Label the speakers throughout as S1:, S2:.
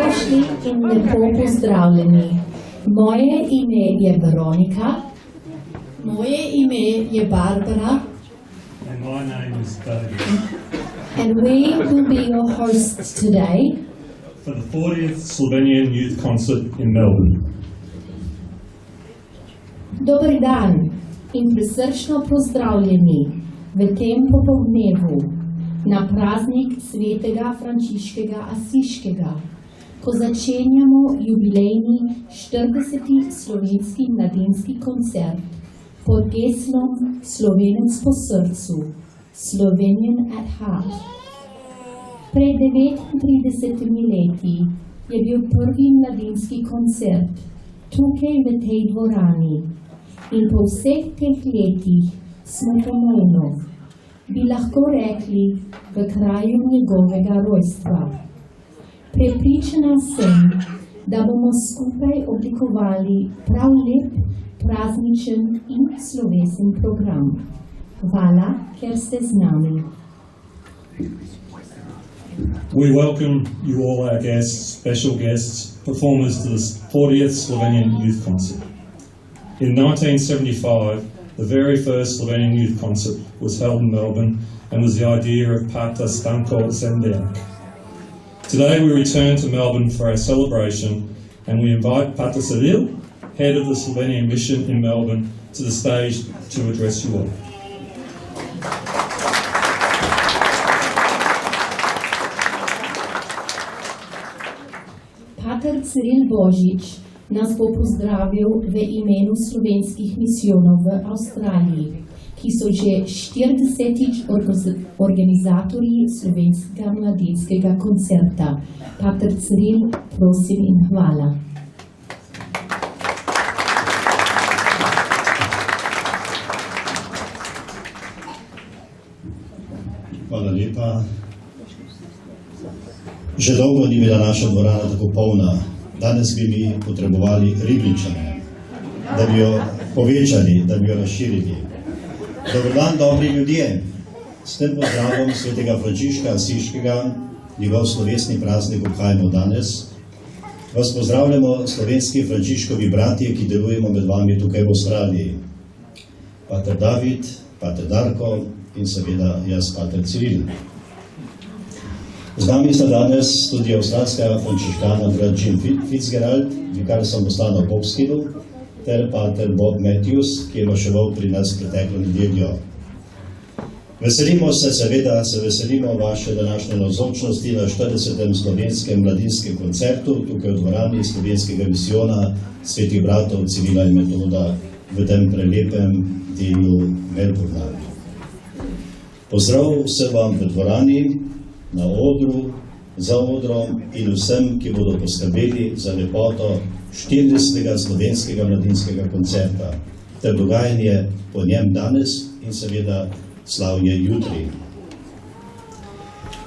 S1: Dobrodošli in lepo pozdravljeni. Moje ime je Veronika.
S2: Moje ime je Barbara.
S3: And my name is David.
S1: And we will be your hosts today
S3: For the 40th Slovenian Youth Concert in Melbourne.
S1: Dober dan in prisrčno pozdravljeni v tem popoldnevu na praznik svetega Frančiškega Asiškega, ko začenjamo jubilejni 40. slovenski mladinski koncert pod geslom Slovenec po srcu, Slovenian at heart. Pred 39 leti je bil prvi mladinski koncert tukaj v tej dvorani in po vseh teh letih smo ponovno, bi lahko rekli, v kraju njegovega rojstva. Prepričana sem, da bomo skupaj oblikovali prav lep, prazničen in slovesen program. Hvala, ker ste z nami.
S3: We welcome you all, our guests, special guests, performers to the 40th Slovenian Youth Concert. In 1975, the very first Slovenian Youth Concert was held in Melbourne and was the idea of Pater Stanko Zemljak. Today we return to Melbourne for our celebration and we invite Pater Cyril, head of the Slovenian Mission in Melbourne, to the stage to address you all.
S1: Pater Cyril Božič nas bo pozdravil v imenu slovenskih misijonov v Avstraliji, ki so že 40. organizatorji slovenskega mladinskega koncerta. Pater Cyril, prosim in hvala.
S4: Hvala lepa. Že dolgo ni bila naša dvorana tako polna. Danes bi mi potrebovali Ribničane, da bi jo povečali, da bi jo razširili. Dober dan, dobri ljudje. S tem pozdravom svetega Frančiška Asiškega, njegov slovesni praznik obhajamo danes. Vas pozdravljamo slovenski Frančiškovi bratje, ki delujemo med vami tukaj v Avstraliji. Pater David, Pater Darko in seveda jaz, Pater Cyril. Z nami sta danes tudi avstralska frančiškana brat Jim Fitzgerald, vikar samostana v Popskidu, ter Pater Bob Matthews, ki je maševal pri nas preteklo nedeljo. Veselimo se veselimo vaše današnje navzočnosti na 40. slovenskem mladinskem koncertu tukaj v dvorani slovenskega misijona svetih bratov Cirila in Metoda v tem prelepem delu Melbourna. Pozdrav vsem vam v dvorani, na odru, za odrom in vsem, ki bodo poskrbeli za lepoto 40. slovenskega mladinskega koncerta, ter dogajanje po njem danes in seveda slavje jutri.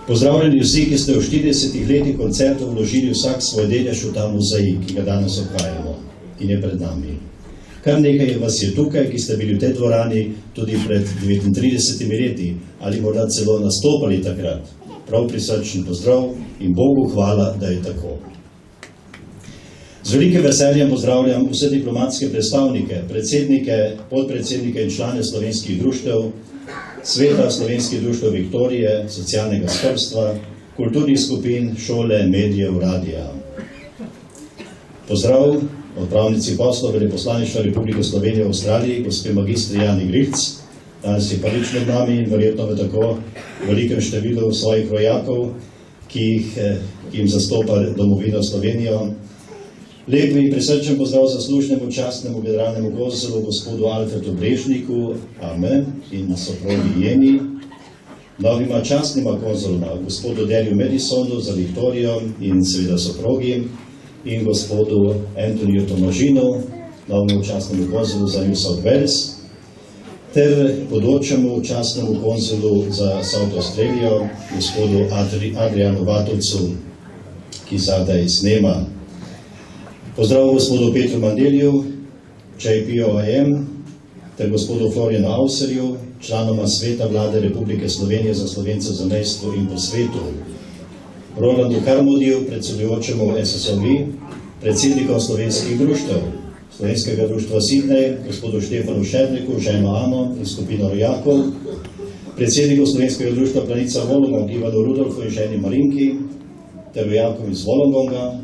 S4: Pozdravljeni vsi, ki ste v 40 letih koncertov vložili vsak svoj delež v ta muzej, ki ga danes obhajamo in je pred nami. Kar nekaj vas je tukaj, ki ste bili v tej dvorani tudi pred 39 leti ali morda celo nastopali takrat. Prav prisrčen pozdrav in Bogu hvala, da je tako. Z velikim veseljem pozdravljam vse diplomatske predstavnike, predsednike, podpredsednike in člane slovenskih društev, sveta slovenskih društev Viktorije, socialnega skrbstva, kulturnih skupin, šole, medijev, radija. Pozdrav odpravnici poslov Veleposlaništva Republike Slovenije v Avstraliji, gospe magistri Jani Grihc. Danes je prvič med nami in verjetno v tako velikem številu svojih rojakov, ki jim zastopa domovino Slovenijo. Lep in prisrčen pozdrav zaslužnemu častnemu generalnemu konzulu gospodu Alfredu Brežniku, amen, in soprogi Jeni, novima častnima konzuloma gospodu Derju Madisonu za Viktorijo in seveda soprogi in gospodu Antoniju Tomažinu, novemu častnemu konzulu za New South Wales, ter bodočemu častnemu konzulu za South Australijo, gospodu Adrianu Vatovcu, ki zadaj snema. Pozdrav gospodu Petru Mandeliju, JPOIM, ter gospodu Florianu Auserju, članoma Sveta Vlade Republike Slovenije za Slovence v zamejstvu in po svetu. Rolandu Karmodiju, predsedujočemu SSOV, predsednikom slovenskih društev, Slovenskega društva Sidnej, gospodu Štefanu Šerniku, ženo Ano in skupino rojakov, predsedniku Slovenskega društva Planica Volongong, Ivanu Rudolfu in ženi Marinki, ter rojakom iz Volongonga,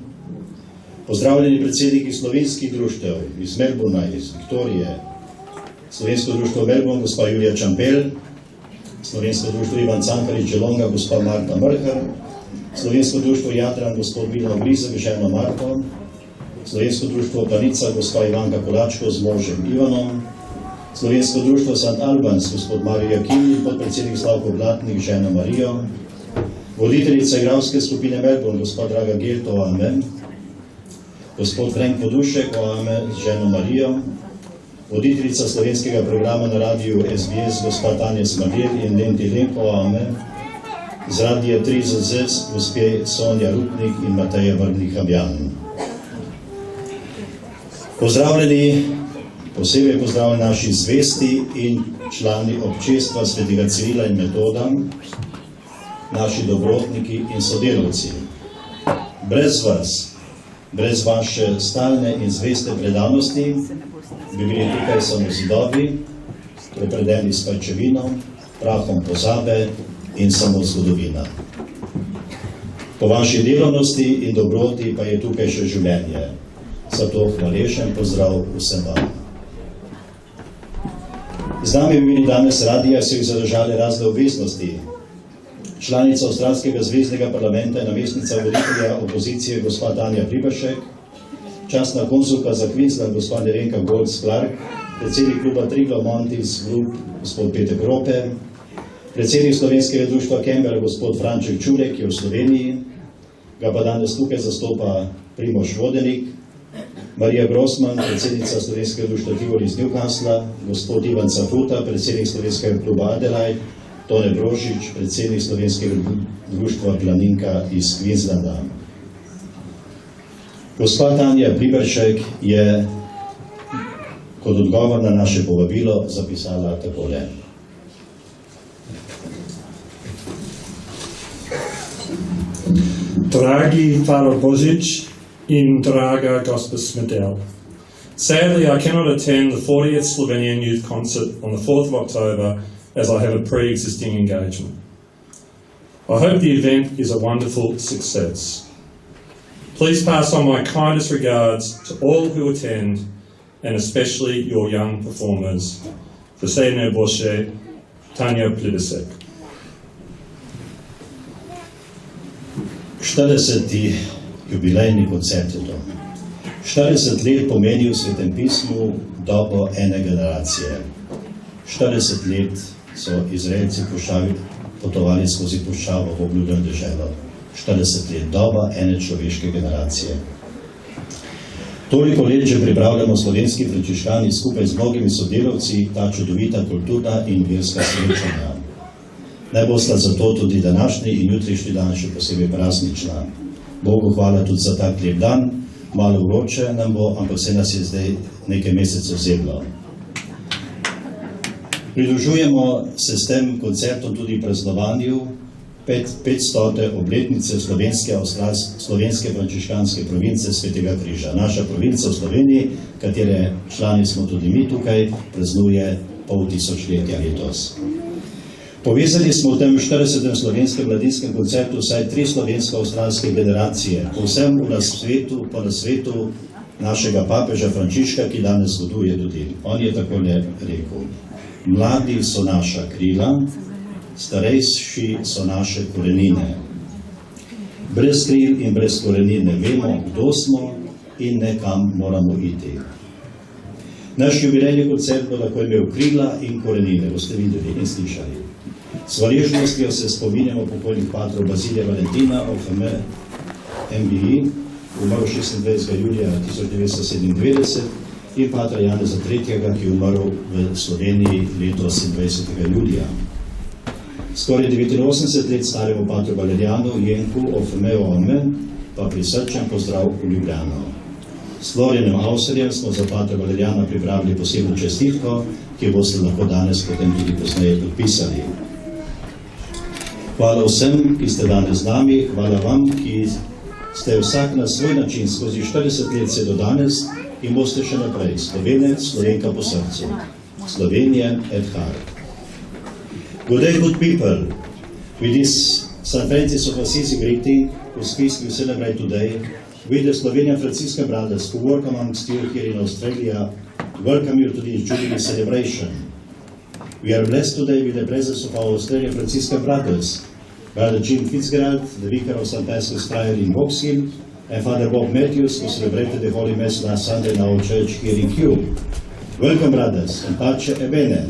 S4: pozdravljeni predsedniki slovenskih društev iz Melbourna, iz Viktorije, Slovensko društvo Melbourne, gospa Julija Čampel, Slovensko društvo Ivan Cankarič Želonga, gospa Marta Mrhar, Slovensko društvo Jadran, gospod Vilno Grizek, ženo Marko, Slovensko društvo Planica, gospa Ivanka Kolačko z možem Ivanom, Slovensko društvo St. Albans, gospod Mario Jakini, podpredsednik Slavko Blatnik, ženo Marijo, voditeljica igralske skupine Melbourne, gospod Draga Gelt, OAME, gospod Frank Podušek, OAME z ženo Marijo, voditeljica slovenskega programa na radiju SBS, gospod Tanja Smrdel in Lenti Lenko, OAME, z radija 3ZZ, gospe Sonja Rupnik in Mateja Vrnik-Habjan. Pozdravljeni, posebej pozdravljeni naši zvesti in člani občestva Svetega Cirila in Metoda, naši dobrotniki in sodelavci. Brez vas, brez vaše stalne in zveste predanosti, bi bili tukaj samo zidovi, prepredeni s pajčevino, prahom pozabe in samo zgodovina. Po vaši delovnosti in dobroti pa je tukaj še življenje. Zato hvaležen pozdrav vsem vam. Z nami bi bili danes radija, so jih zadržali razne obveznosti. Članica Avstralskega zveznega parlamenta in namestnica voditelja opozicije gospa Tanja Pribršek, častna konzulka za Queensland gospa Nevenka Golds-Clark, predsednik kluba Triglav Montis Group gospod Peter Grope, predsednik Slovenskega društva Canberra gospod Franček Čurek, ki je v Sloveniji, ga pa danes tukaj zastopa Primož Vodenik, Marija Grossman, predsednica Slovenskega društva Tivoli iz Newcastle, gospod Ivan Cafuta, predsednik Slovenskega kluba Adelaide, Tone Brožič, predsednik Slovenskega društva Planinka iz Queenslanda. Gospa Tanja Pribršek je kot odgovor na naše povabilo zapisala takole.
S3: Dragi Father Božič in draga gospa Smedel, sadly I cannot attend the 40th Slovenian Youth Concert on the 4th of October as I have a pre-existing engagement. I hope the event is a wonderful success. Please pass on my kindest regards to all who attend and especially your young performers. Vesene Boše, Tanja Pribršek.
S4: 40. jubilejni koncert je to. 40 let pomeni v Svetem pismu dobo ene generacije. 40 let so Izraelci potovali skozi puščavo v obljubljeno deželo. 40 let doba ene človeške generacije. Toliko let že pripravljamo slovenski frančiškani skupaj z mnogimi sodelavci ta čudovita kulturna in verska srečanja. Naj bosta zato tudi današnji in jutrišnji dan še posebej praznična. Bogu hvala tudi za tak lep dan, malo vroče nam bo, ampak se nas je zdaj nekaj mesecev zemlo. Pridružujemo se s tem koncertom tudi praznovanju 500. obletnice slovenske frančiškanske province Svetega Križa. Naša provinca v Sloveniji, katere člani smo tudi mi tukaj, praznuje pol tisočletja letos. Povezali smo v tem 40. slovenskem mladinskem koncertu vsaj 3 slovensko-avstralske generacije, povsem po nasvetu našega papeža Frančiška, ki danes zgoduje tudi. On je takole rekel: mladi so naša krila, starejši so naše korenine. Brez kril in brez korenine vemo, kdo smo in nekam moramo iti. Naš jubilejni koncert bo lahko imel krila in korenine, boste videli in slišali. S hvaležnostjo se spominjamo pokojnih patrov Bazilija Valentina, OFM, MBI, umrl 26. julija 1997, in patra Janeza III., ki je umrl v Sloveniji letos 27. julija. Skoraj 89 let staremu patru Valerijanu Jenku, OFM, pa prisrčen pozdrav v Ljubljano. S Florianem Avserjem smo za patra Valerijana pripravili posebno čestitko, ki boste lahko danes potem tudi pozneje podpisali. Hvala vsem, ki ste danes z nami, hvala vam, ki ste vsak na svoj način skozi 40 let se do danes in boste še naprej. Slovenec, Slovenka po srcu. Slovenian at heart. Good day, good people. With this St. Francis of Assisi greeting, whose feast we celebrate today, we, the Slovenian Franciscan brothers who work amongst you here in Australia, welcome you to this Jubilee celebration. We are blessed today with the presence of our Australian Franciscan brothers, Brother Jim Fitzgerald, the vicar of St. Paschal's Friar in Box Hill, and Father Bob Matthews, who celebrated the Holy Mass last Sunday in our church here in Kew. Welcome, brothers, and pace e bene.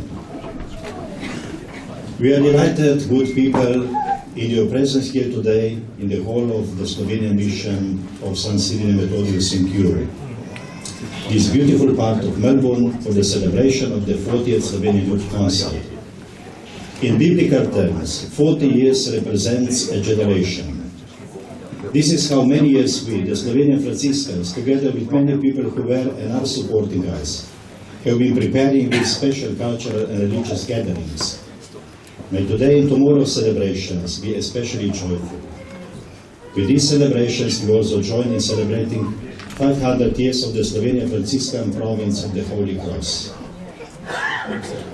S4: We are delighted, good people, in your presence here today in the hall of the Slovenian mission of St. Cyril and Methodius in Kew. This beautiful part of Melbourne for the celebration of the 40th Slovenian Youth Council. In biblical terms, 40 years represents a generation. This is how many years we, the Slovenian Franciscans, together with many people who were and are supporting us, have been preparing these special cultural and religious gatherings. May today and tomorrow's celebrations be especially joyful. With these celebrations, we also join in celebrating 500 years of the Slovenian Franciscan province of the Holy Cross.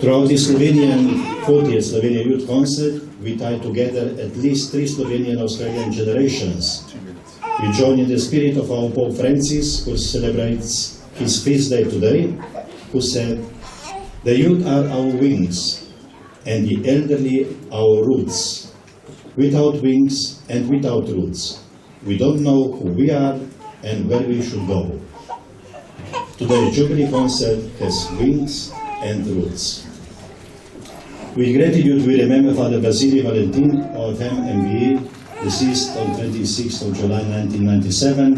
S4: Throughout the 40th Slovenian Youth Council, we tie together at least 3 Slovenian Australian generations. We join in the spirit of our Pope Francis, who celebrates his feast day today, who said, "The youth are our wings, and the elderly our roots. Without wings and without roots, we don't know who we are and where we should go." Today, Jubilee Concert has wings and roots. With gratitude, we remember Father Vasily Valentin, OFM MBE, deceased on 26th of July 1997,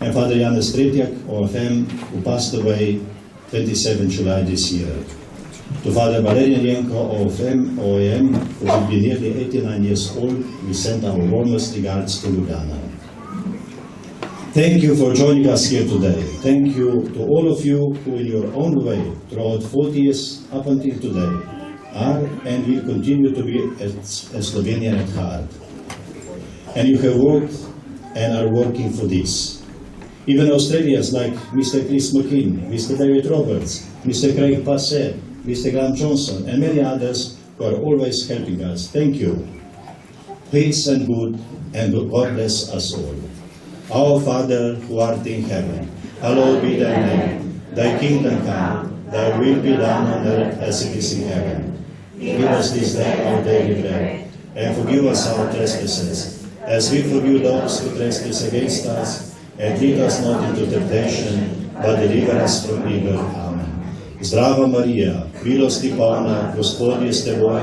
S4: and Father Janez Tretjak, OFM, who passed away 27 July this year. To Father Valerian Jenko, OFM, OAM, who will be nearly 89 years old, we send our warmest regards to Ljubljana. Thank you for joining us here today. Thank you to all of you who in your own way, throughout 40 years up until today, are and will continue to be a Slovenian at heart. And you have worked and are working for this. Even Australians like Mr. Chris McKean, Mr. David Roberts, Mr. Craig Passett, Mr. Graham Johnson, and many others who are always helping us. Thank you. Peace and good, and God bless us all. Our Father, who art in heaven, hallowed be thy name. Thy kingdom come, thy will be done on earth as it is in heaven. Give us this day our daily bread, and forgive us our trespasses, as we forgive those who trespass against us, and lead us not into temptation, but deliver us from evil. Amen. Zdrava Marija, milosti polna, Gospod je s teboj,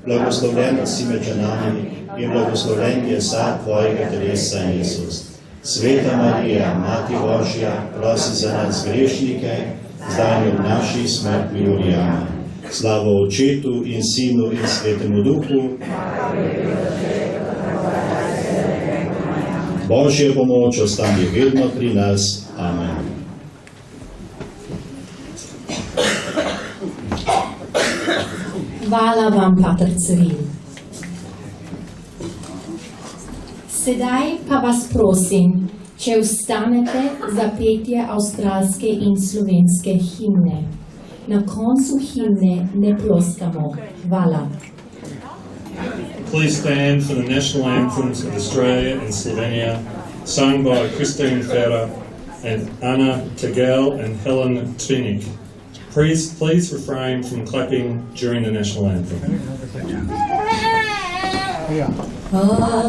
S4: blagoslovljena si med ženami in blagoslovljen je sad tvojega telesa, Jezus. Sveta Marija, Mati Božja, prosi za nas grešnike, zdaj in v naši smrtni uri. Amen. Slava Očetu in Sinu in Svetemu Duhu. Božja pomoč ostane vedno pri nas. Amen.
S1: Hvala vam, Pater Ciril. Sedaj pa vas prosim, če vstanete za petje avstralske in slovenske himne. Na koncu himne ne ploskamo. Hvala.
S3: Please stand for the national anthems of Australia and Slovenia, sung by Christine Ferrer and Anna Tegel and Helen Trinik. Please refrain from clapping during the national anthem.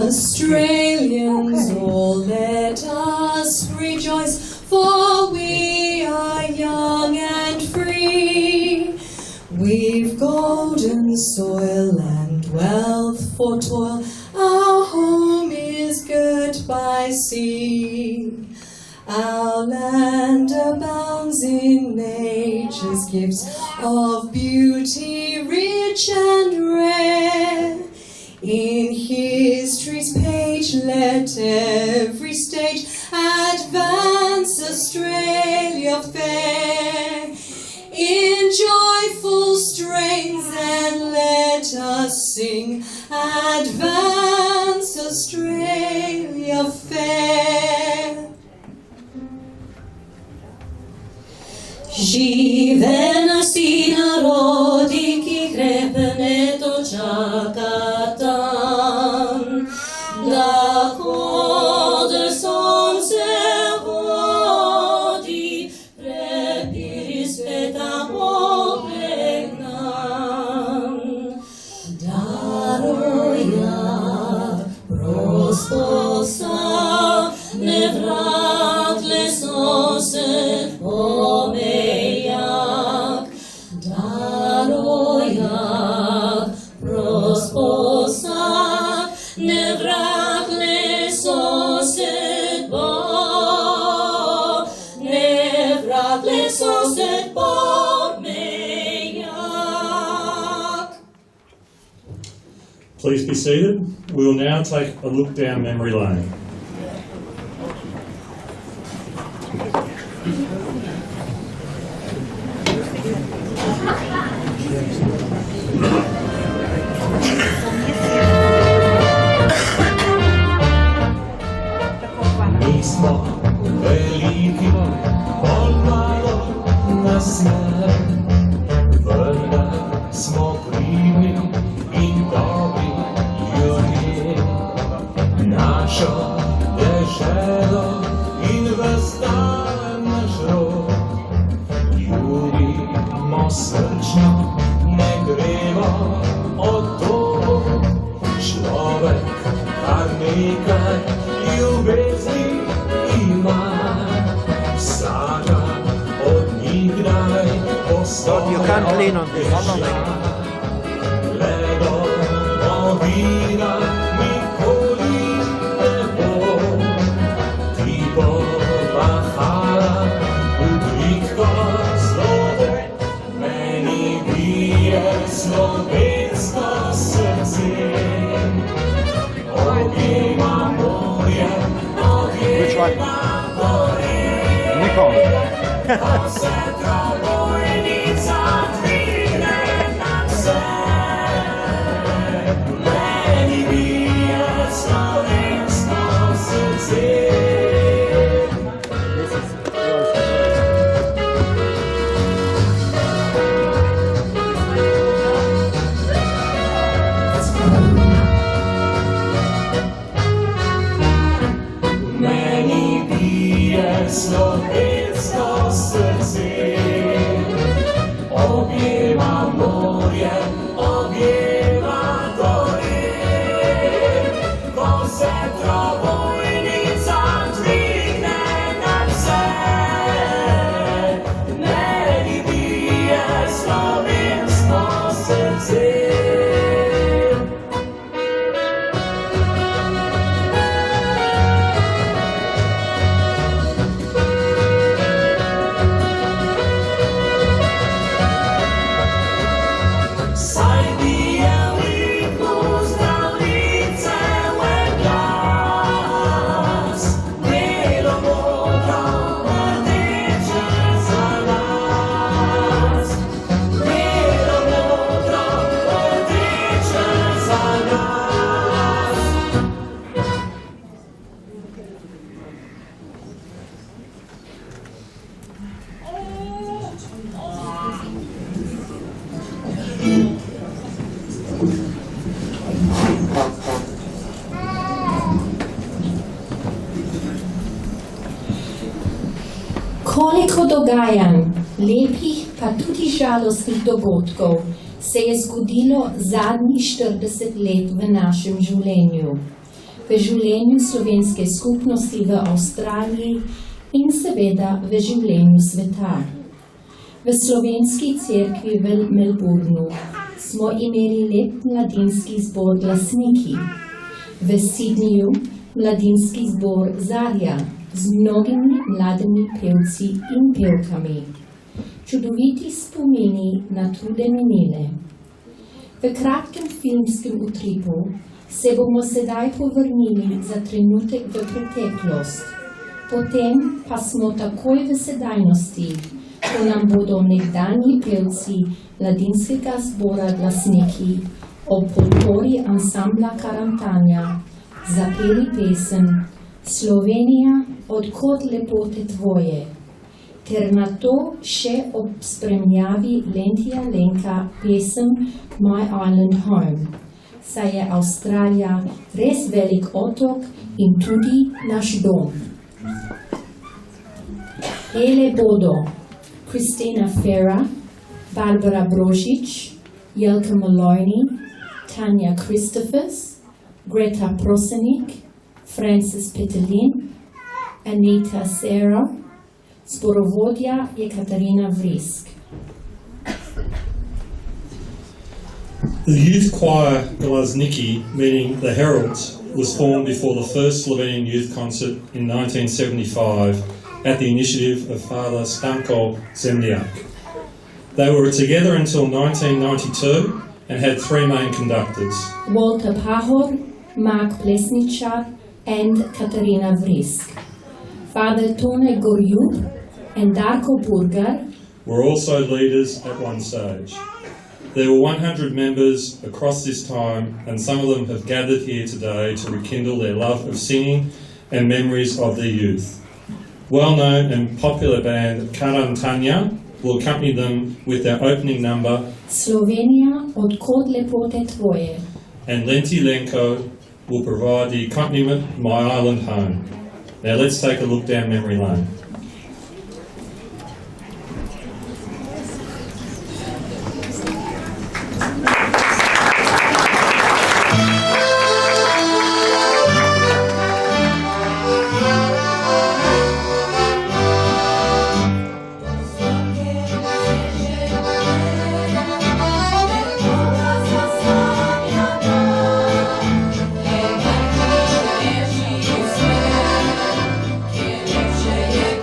S2: Australians, all let us rejoice, for we are young and free. We've golden soil and wealth for toil, our home is girt by sea. Our land abounds in nature's gifts of beauty rich and rare. In history's page let every stage advance Australia fair. In joyful strains then let us sing, advance Australia fair. Žive nasi narodi, ki krepneto čaka tam, da kod sonce vodi, prepiri sveta pogled nam. Daroja prosto sa, nevratle sosed pomejak. Daroja prosto sa, nevratle sosed nevratle sosed pomejak.
S3: Please be seated. We will now take a look down memory lane.
S5: Mi smo veliki, pomalo na smrt, vendar smo pridni in dobri ljudje. Našo deželo in ves dan naš rod, ljubimo srčno, ne gremo od tod. Človek kar nekaj ljubezni ima, vsaka od njih kdaj postane.
S6: You can't lean on this.
S5: Le domovina nikoli ne bo, ti bo mahala udrihko zlobe, meni bije slovensko srce. Objema morje, objema gore, ko se trobojnica dvigne nad vse. Meni bije slovensko srce. Meni bije slovensko srce, objema morje, objema gore, ko se trobojnica dvigne nad vse. Meni bije slovensko srce. Saj bije Liku zdravljice v glas, belo modro rdeče za nas. Belo modro rdeče za nas.
S1: Koliko dogajanj, lepih pa tudi žalostnih dogodkov se je zgodilo zadnjih 40 let v našem življenju, v življenju slovenske skupnosti v Avstraliji in seveda v življenju sveta. V slovenski cerkvi v Melbournu smo imeli lep mladinski zbor Glasniki, v Sydneyju mladinski zbor Zarja z mnogimi mladimi pevci in pevkami. Čudoviti spomini na trude minile. V kratkem filmskem utripu se bomo sedaj povrnili za trenutek v preteklost, potem pa smo takoj v sedajnosti, ko nam bodo nekdanji pevci mladinskega zbora Glasniki ob podpori ansambla Karantanja zapeli pesem Slovenija, odkot lepote tvoje, ter na to še ob spremljavi Lentija Lenka pesem My Island Home, saj je Avstralija res velik otok in tudi naš dom. Ele bodo Christina Ferra, Barbara Brožič, Jelka Maloney, Tanja Christophers, Greta Prosenik, Francis Petelin, Anita Serra, zborovodja je Katarina Vrisk.
S3: The youth choir Glazniki, meaning the Heralds, was formed before the first Slovenian youth concert in 1975 at the initiative of Father Stanko Zemljak. They were together until 1992 and had three main conductors.
S1: Walter Pahor, Mark Plesničar, and Katarina Vrisk. Father Tone Gorjub and Darko Burgar
S3: Were also leaders at one stage. There were 100 members across this time, and some of them have gathered here today to rekindle their love of singing and memories of their youth. Well-known and popular band Karan Tanya will accompany them with their opening number,
S1: Slovenija, odkot lepote tvoje.
S3: and Lenti Lenko will provide the accompaniment, My Island Home. Now let's take a look down memory lane.
S5: Yeah.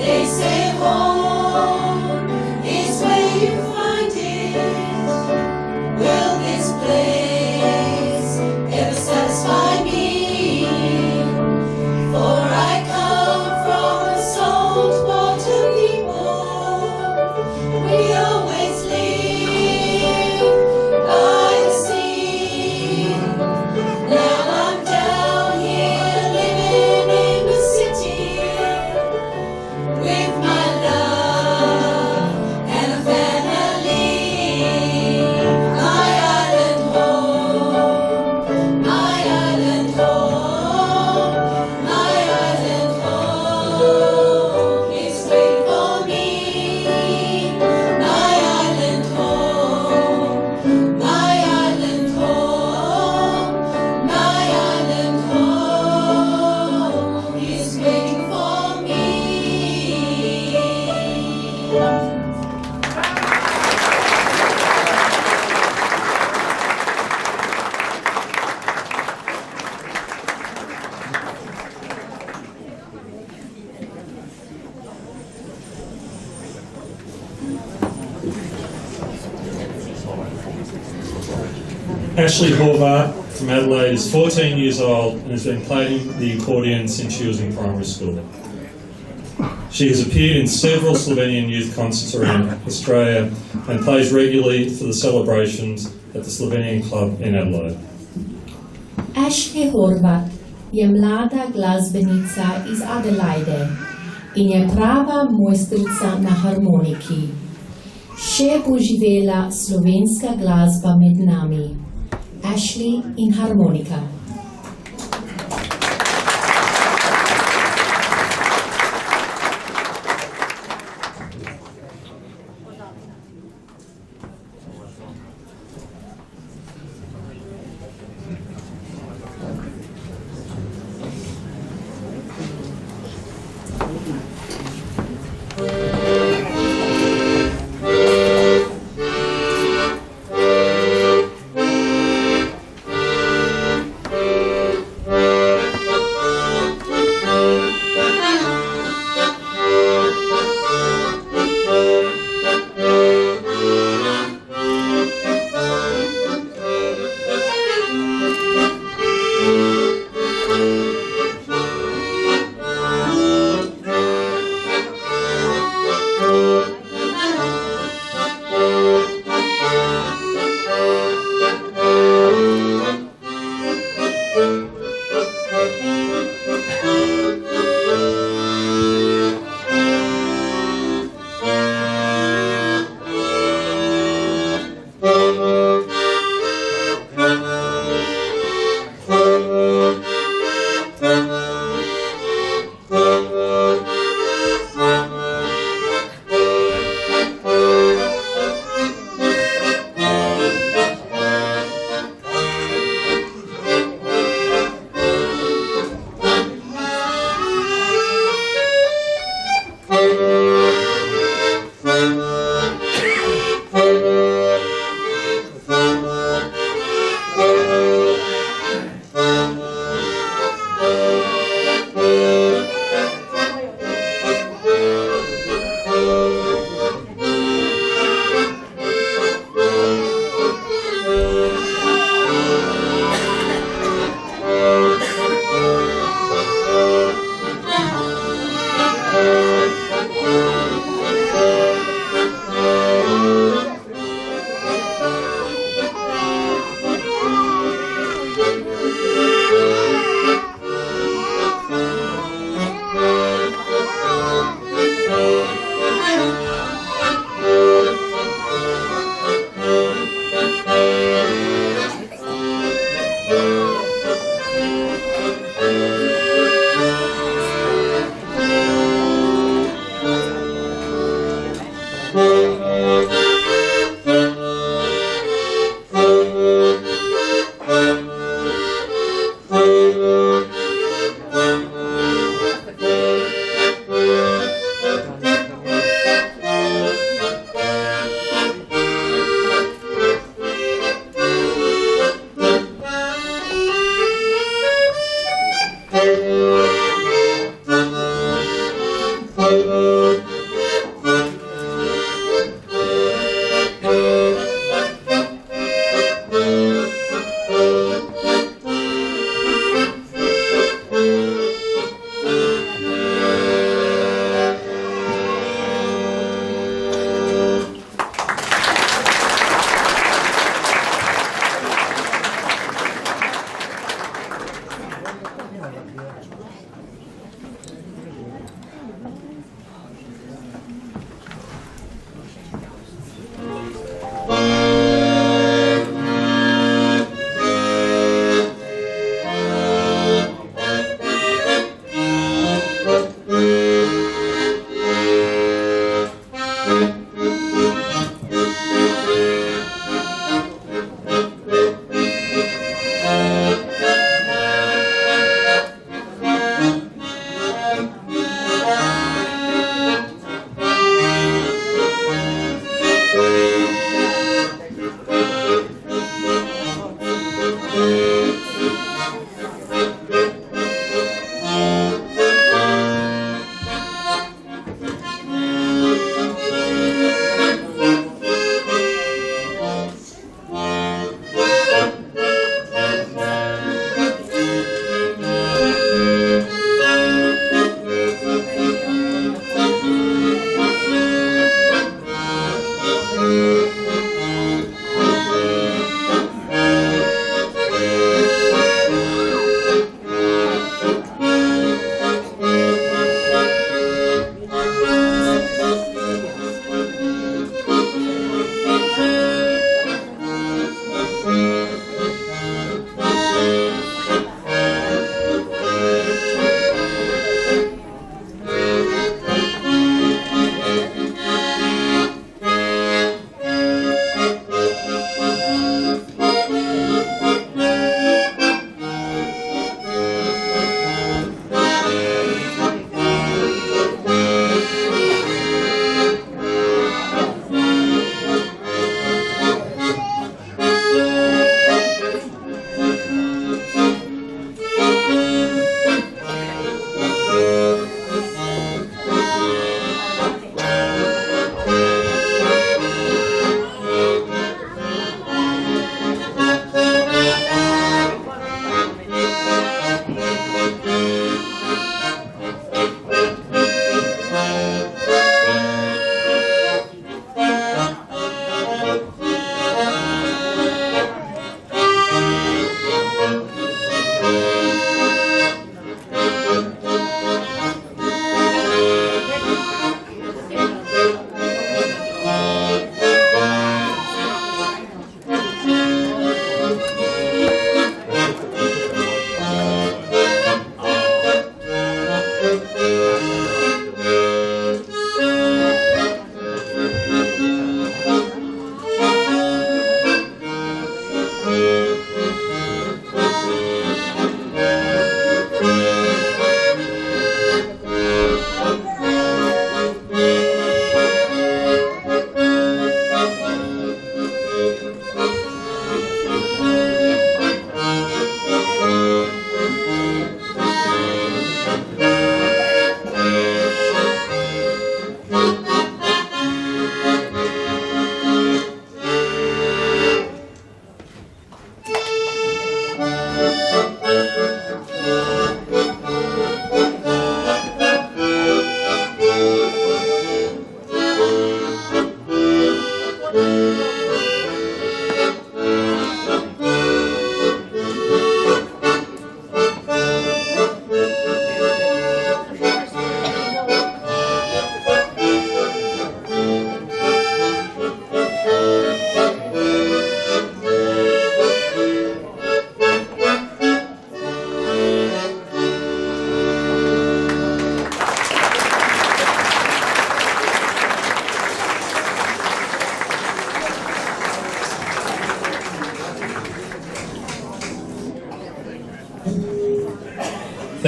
S2: They say home is where you find it. Will this place ever satisfy me? For I come from a saltwater people. We always live by the sea. Now I'm down here living in the city with my love and a family. My island home, my island home, my island home is waiting for me. My island home, my island home, my island home is waiting for me.
S3: Ashley Horvath from Adelaide is 14 years old and has been playing the accordion since she was in primary school. She has appeared in several Slovenian youth concerts around Australia and plays regularly for the celebrations at the Slovenian Club in Adelaide.
S1: Ashley Horvat je mlada glasbenica iz Adelaide in je prava mojstrica na harmoniki. Še bo živela slovenska glasba med nami. Ashley in harmonika.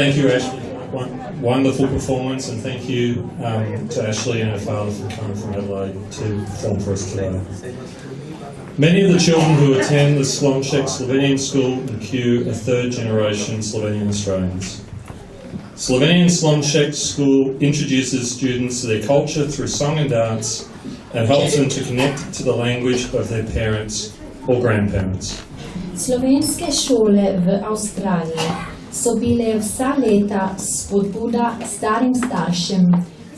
S3: Thank you, Ashley. Wonderful performance, and thank you to Ashley and her father for coming from Adelaide to perform for us today. Many of the children who attend the Slomšek Slovenian School in Kew are third-generation Slovenian Australians. Slovenian Slomšek School introduces students to their culture through song and dance and helps them to connect to the language of their parents or grandparents.
S1: Slovenske šole v Avstraliji so bile vsa leta spodbuda starim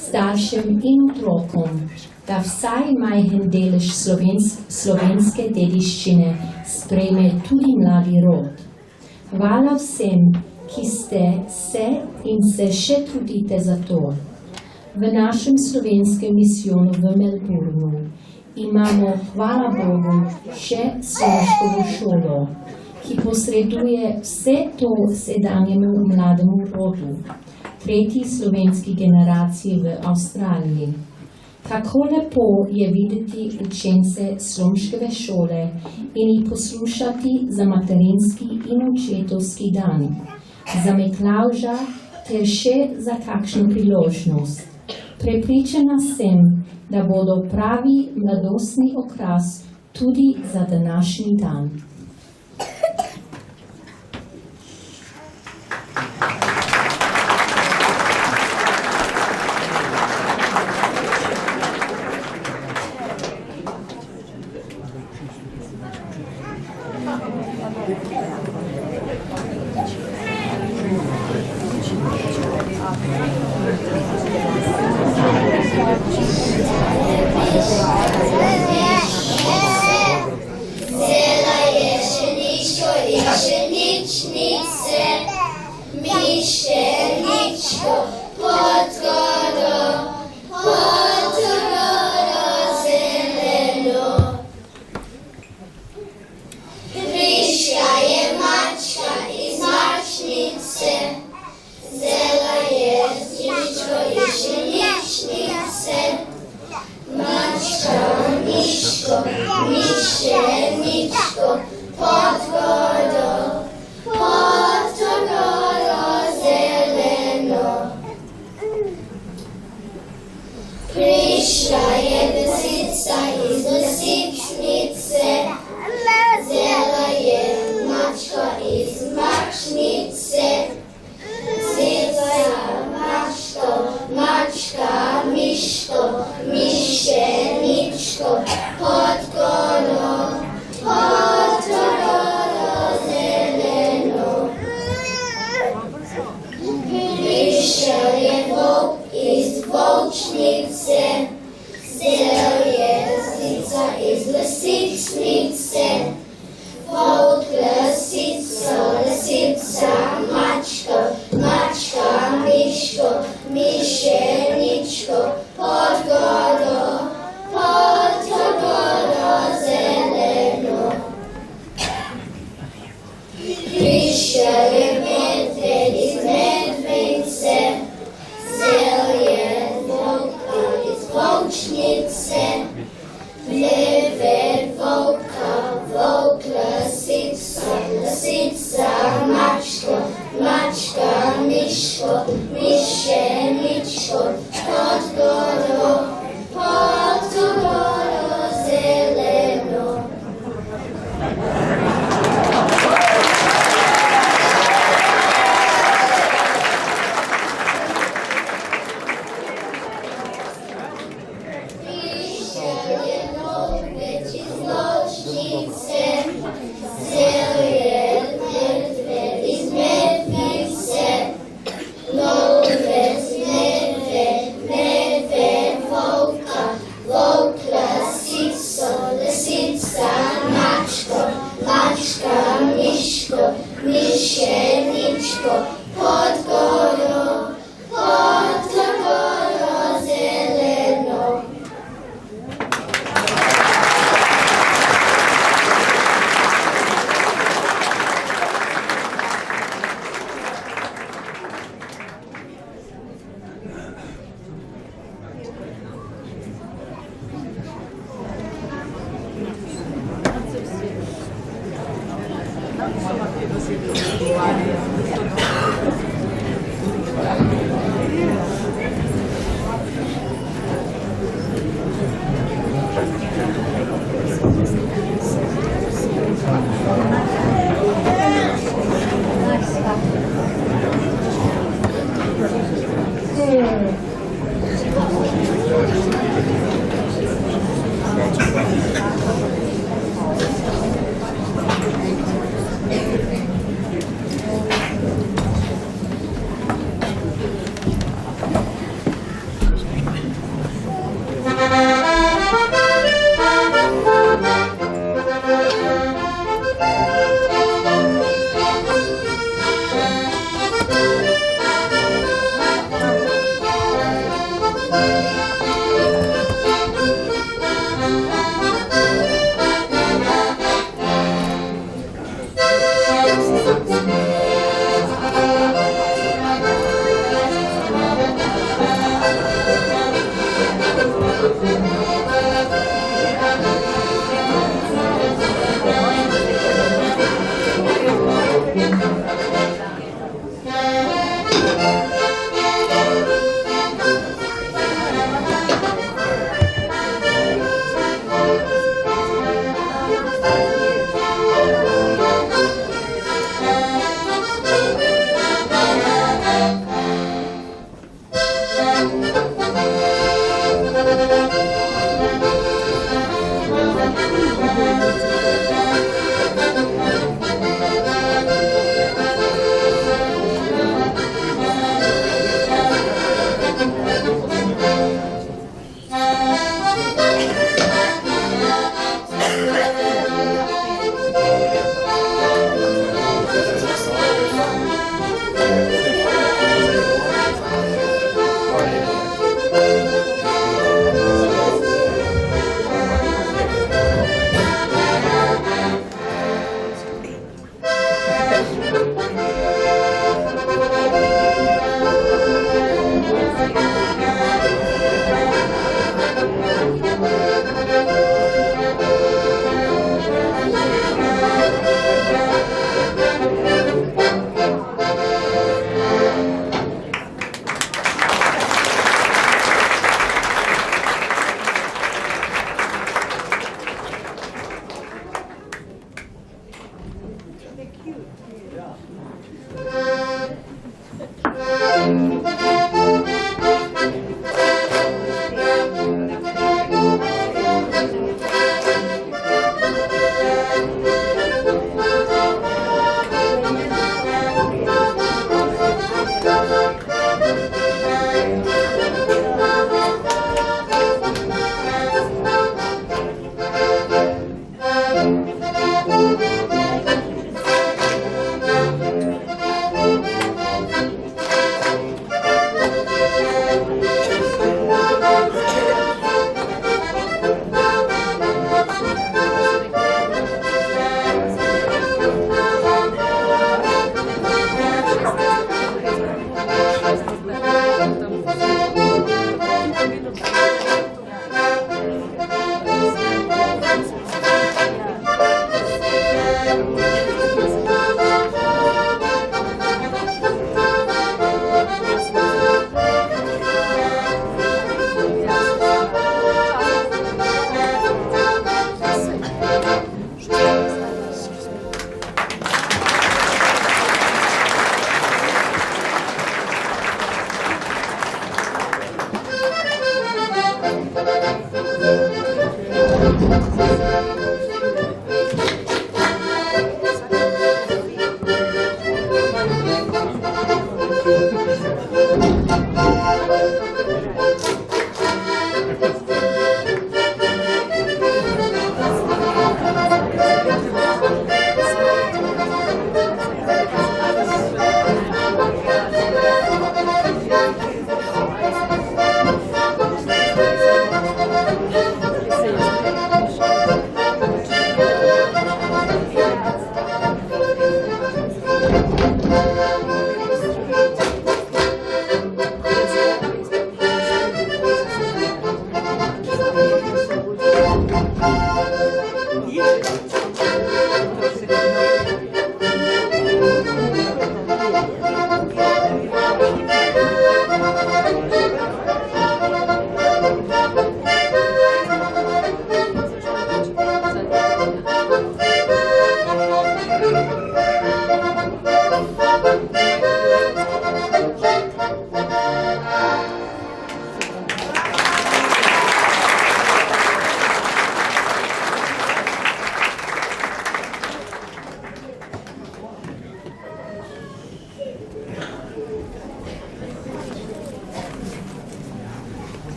S1: staršem in otrokom, da vsaj majhen delež slovenske dediščine sprejme tudi mladi rod. Hvala vsem, ki ste se in se še trudite za to. V našem slovenskem misijonu v Melbournu imamo, hvala Bogu, še Slomškovo šolo, ki posreduje vse to sedanjemu mlademu rodu, tretji slovenski generaciji v Avstraliji. Kako lepo je videti učence Slomškove šole in jih poslušati za materinski in očetovski dan, za Miklavža ter še za kakšno priložnost. Prepričana sem, da bodo pravi mladostni okras tudi za današnji dan.
S2: Thank you.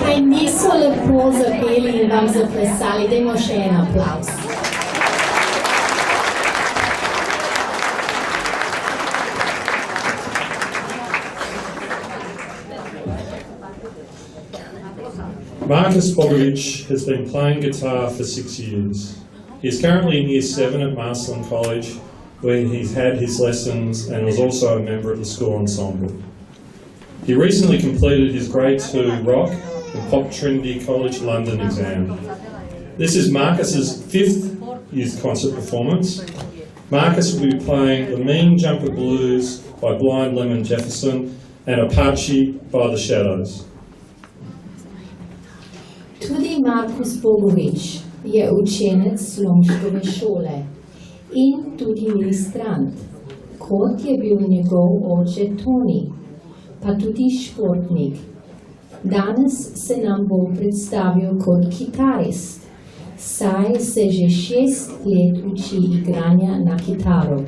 S1: Kaj niso lepo zapeli in vam zaplesali, dajmo še en aplavz.
S3: Marcus Bogovic has been playing guitar for 6 years. He is currently in Year 7 at Marsland College, where he's had his lessons and was also a member of the school ensemble. He recently completed his Grade 2 Rock and Pop Trinity College London exam. This is Marcus's 5th youth concert performance. Marcus will be playing The Mean Jumper Blues by Blind Lemon Jefferson and Apache by The Shadows.
S1: Tudi Markus Bogovič je učenec Slomškove šole in tudi ministrant, kot je bil njegov oče Toni, pa tudi športnik. Danes se nam bo predstavil kot kitarist, saj se že 6 let uči igranja na kitaro.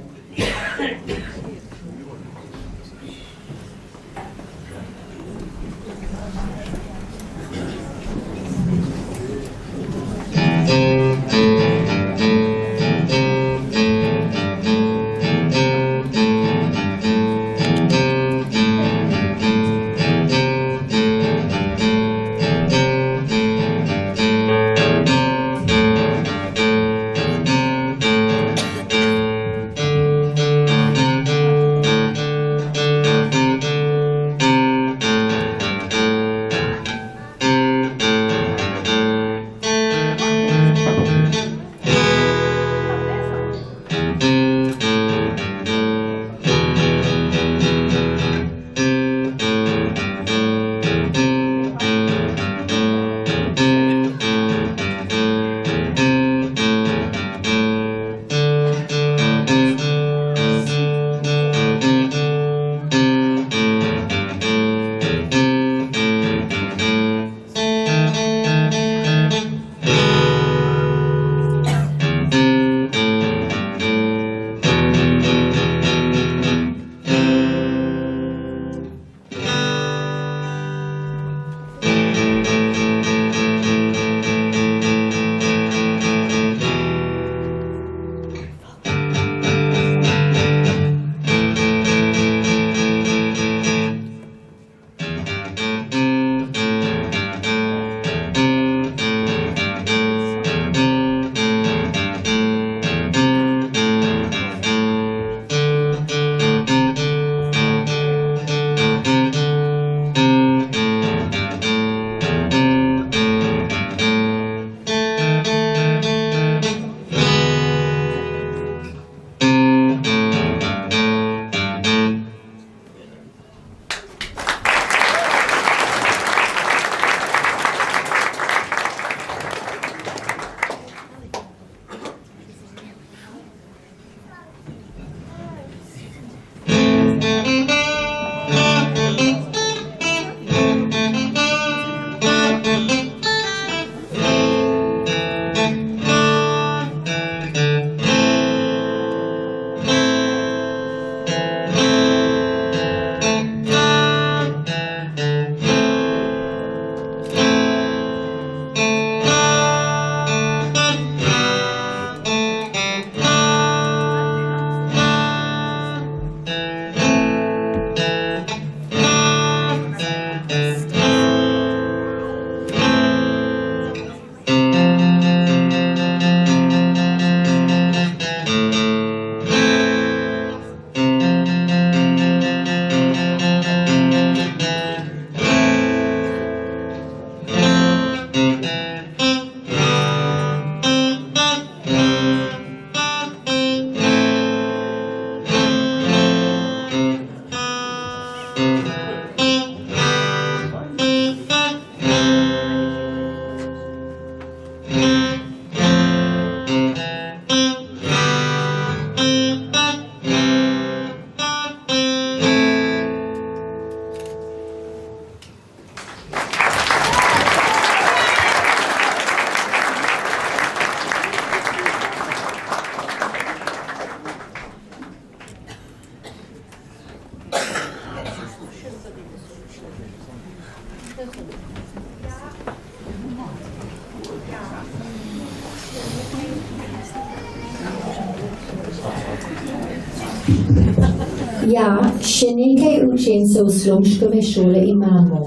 S1: Ja, še nekaj učencev Slomškove šole imamo,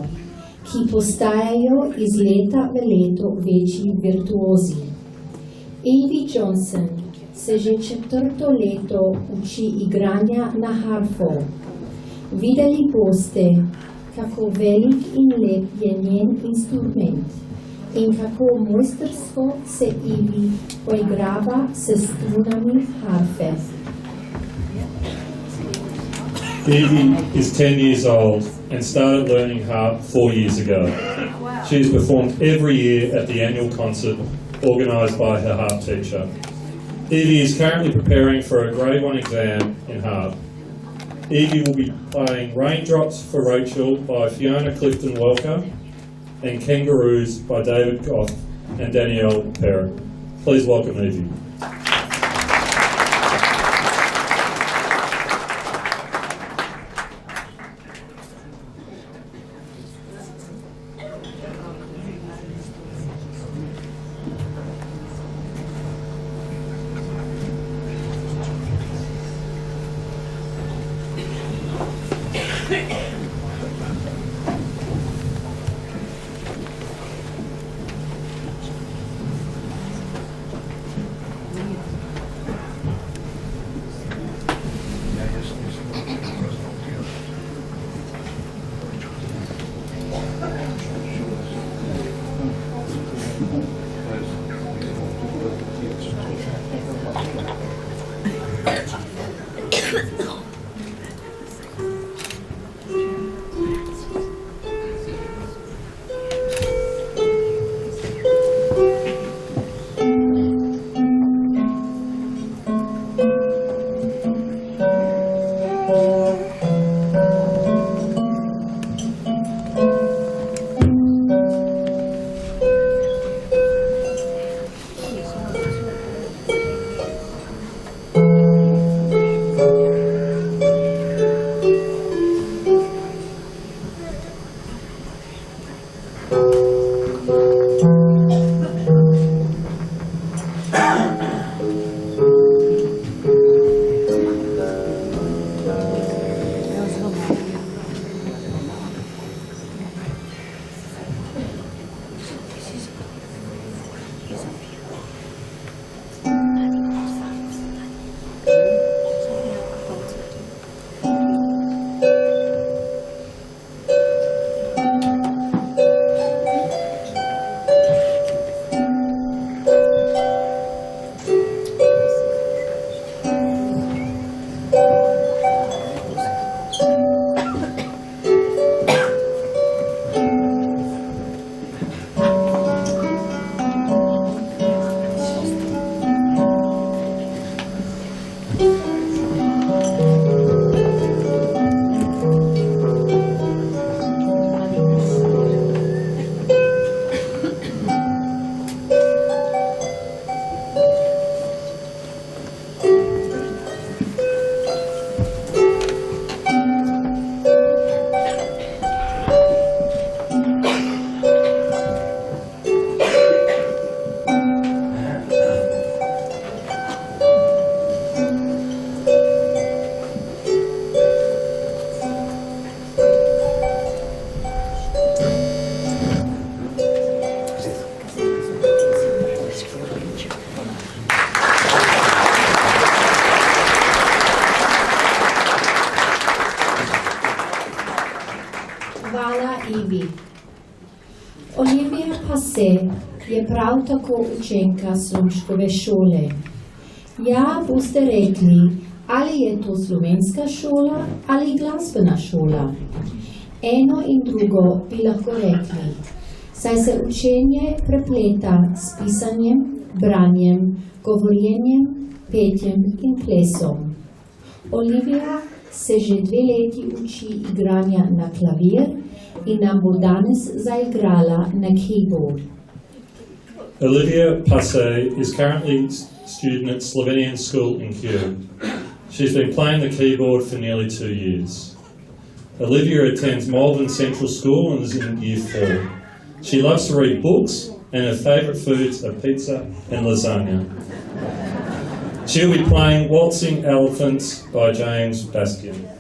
S1: ki postajajo iz leta v leto večji virtuozi. Avi Johnson se že 4. leto uči igranja na harfo. Videli boste, kako velik in lep je njen instrument in kako mojstrsko se Avi poigrava s strunami harfe.
S3: Evie is 10 years old and started learning harp 4 years ago. She has performed every year at the annual concert organised by her harp teacher. Evie is currently preparing for a Grade 1 exam in harp. Evie will be playing Raindrops for Rachel by Fiona Clifton Welker and Kangaroos by David Goff and Danielle Perrin. Please welcome Evie.
S1: Ivi. Olivia Pase je prav tako učenka Slomškove šole. Ja, boste rekli, ali je to slovenska šola ali glasbena šola. Eno in drugo bi lahko rekli, saj se učenje prepleta s pisanjem, branjem, govorjenjem, petjem in plesom. Olivia se že 2 leti uči igranja na klavir in nam bo danes zaigrala na keyboard.
S3: Olivia Passe is currently student at Slovenian School in Kew. She's been playing the keyboard for nearly 2 years. Olivia attends Malvern Central School and is in Year 4. She loves to read books and her favourite foods are pizza and lasagna. She'll be playing Waltzing Elephants by James Baskian.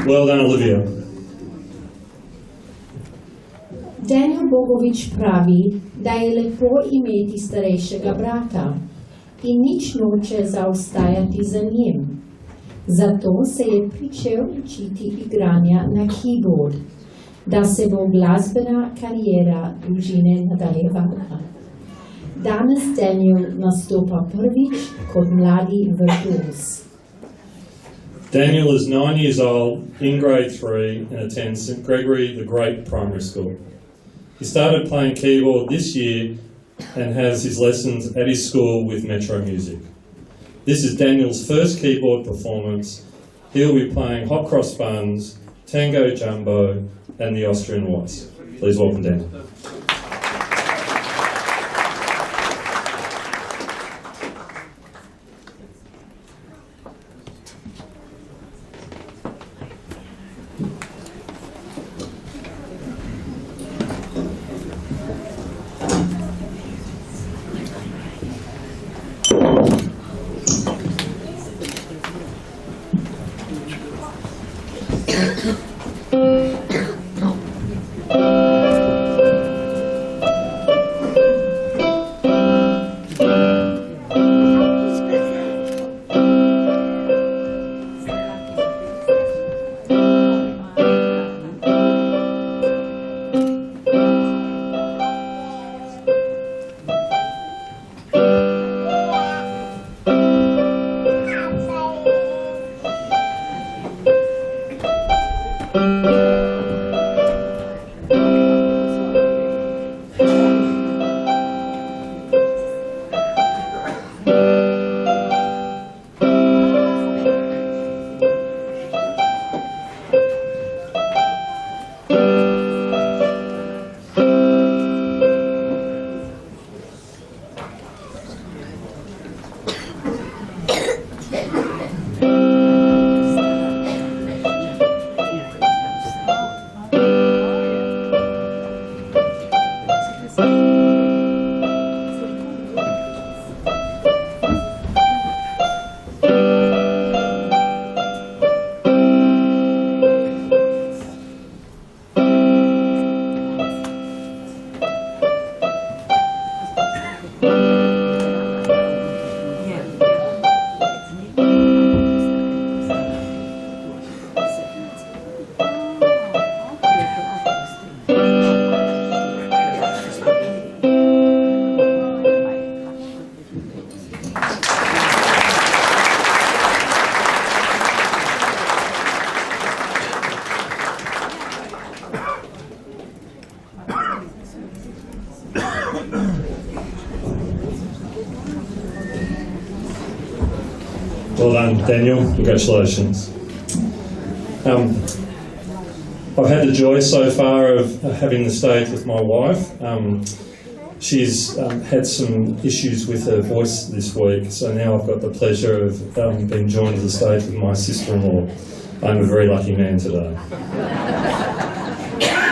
S3: Well done, Olivia.
S1: Daniel Bogovič pravi, da je lepo imeti starejšega brata in nič noče zaostajati za njim. Zato se je pričel učiti igranja na keyboard, da se bo glasbena kariera družine nadaljevala. Danes Daniel nastopa prvič kot mladi virtuoz.
S3: Daniel is 9 years old, in grade 3, and attends St Gregory the Great Primary School. He started playing keyboard this year and has his lessons at his school with Metro Music. This is Daniel's first keyboard performance. He'll be playing Hot Cross Buns, Tango Jumbo, and the Austrian Waltz. Please welcome Daniel. Well done, Daniel. Congratulations. I've had the joy so far of having the stage with my wife. She's had some issues with her voice this week, so now I've got the pleasure of being joined to the stage with my sister-in-law. I'm a very lucky man today.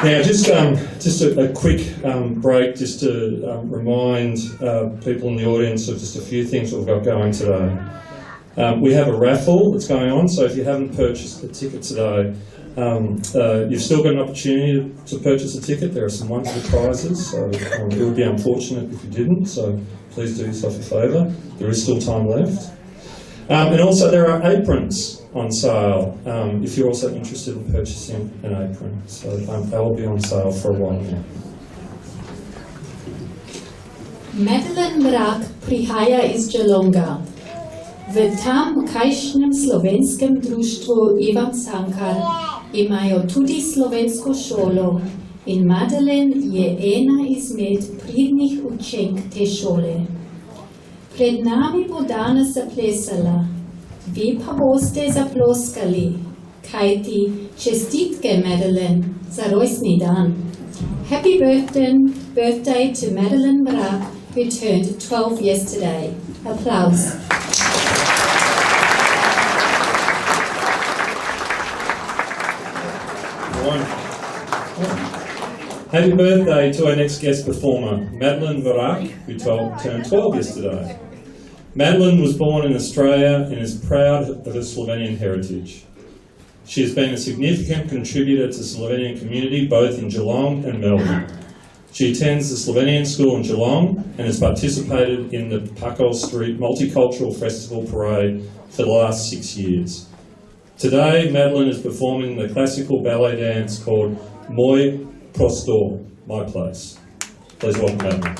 S3: Now, just a quick break, just to remind people in the audience of just a few things that we've got going today. We have a raffle that's going on, so if you haven't purchased a ticket today, you've still got an opportunity to purchase a ticket. There are some wonderful prizes, so it would be unfortunate if you didn't, so please do yourself a favour. There is still time left. And also there are aprons on sale if you're also interested in purchasing an apron. So they will be on sale for a while now.
S1: Madeleine Mrak prihaja iz Geelonga. V tamkajšnjem slovenskem društvu Ivan Cankar imajo tudi slovensko šolo in Madeleine je ena izmed pridnih učenk te šole. Pred nami bo danes zaplesala, vi pa boste zaploskali, kajti čestitke Madeleine za rojstni dan. Happy birthday to Madeleine Mrak, who turned 12 yesterday. Applause.
S3: Happy birthday to our next guest performer, Madeleine Mrak, who turned 12 yesterday. Madeleine was born in Australia and is proud of her Slovenian heritage. She has been a significant contributor to the Slovenian community both in Geelong and Melbourne. She attends the Slovenian School in Geelong and has participated in the Pakol Street Multicultural Festival Parade for the last 6 years. Today, Madeleine is performing the classical ballet dance called Moj prostor, my place. Please welcome Madeleine.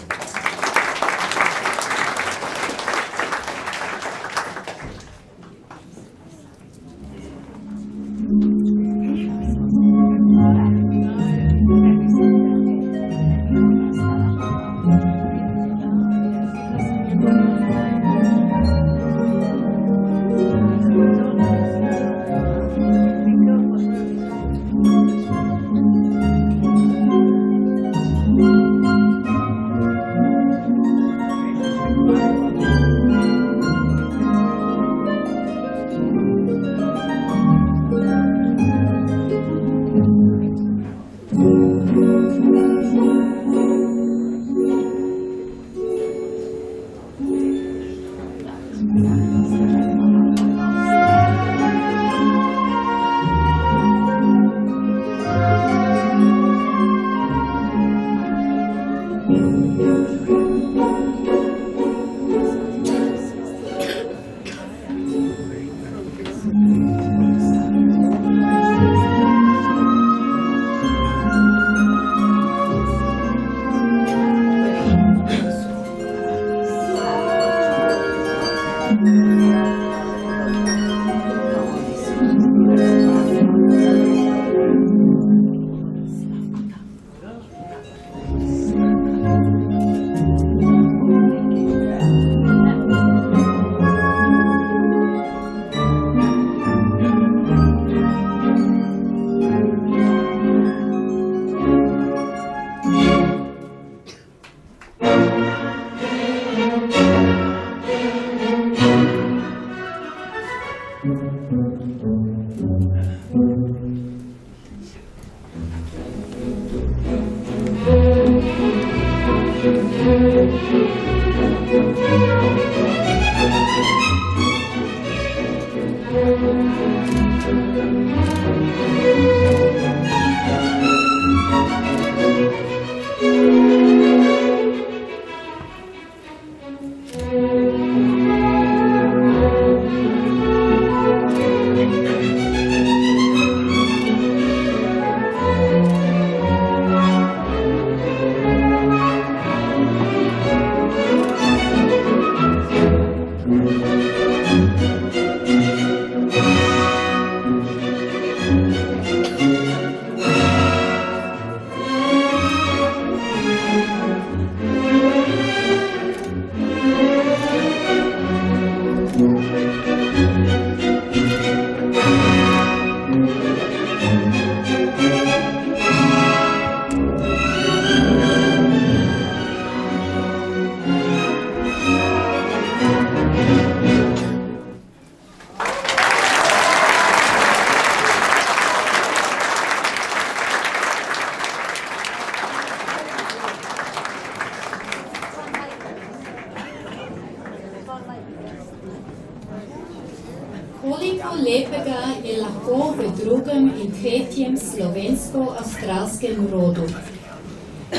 S1: lahko v drugem in tretjem slovensko-avstralskem rodu.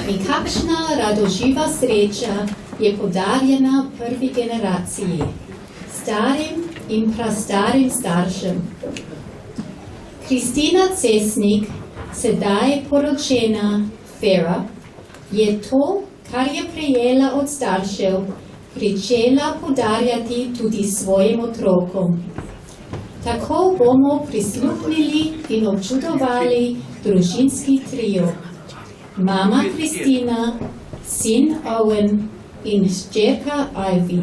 S1: In kakšna radoživa sreča je podarjena prvi generaciji, starim in prastarim staršem. Kristina Cesnik, sedaj poročena Fera, je to, kar je prejela od staršev, pričela podarjati tudi svojim otrokom. Tako bomo prisluhnili in občudovali družinski trio. Mama Kristina, sin Owen in hčerka Ivy.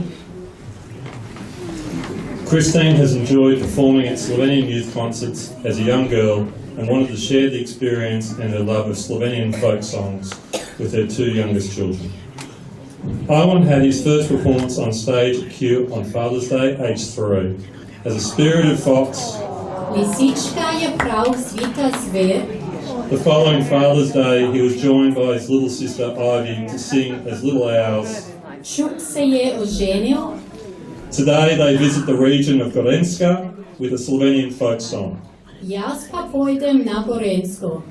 S3: Christine has enjoyed performing at Slovenian youth concerts as a young girl and wanted to share the experience and her love of Slovenian folk songs with her two youngest children. Owen had his first performance on stage at Kew on Father's Day, aged 3. As a spirited fox,
S1: Lisička je prav zvita zver,
S3: the following Father's Day he was joined by his little sister Ivy to sing as Little Owls.
S1: Čuk se je oženil,
S3: Today they visit the region of Gorenska with a Slovenian folk song.
S1: jaz pa pojdem na Gorensko.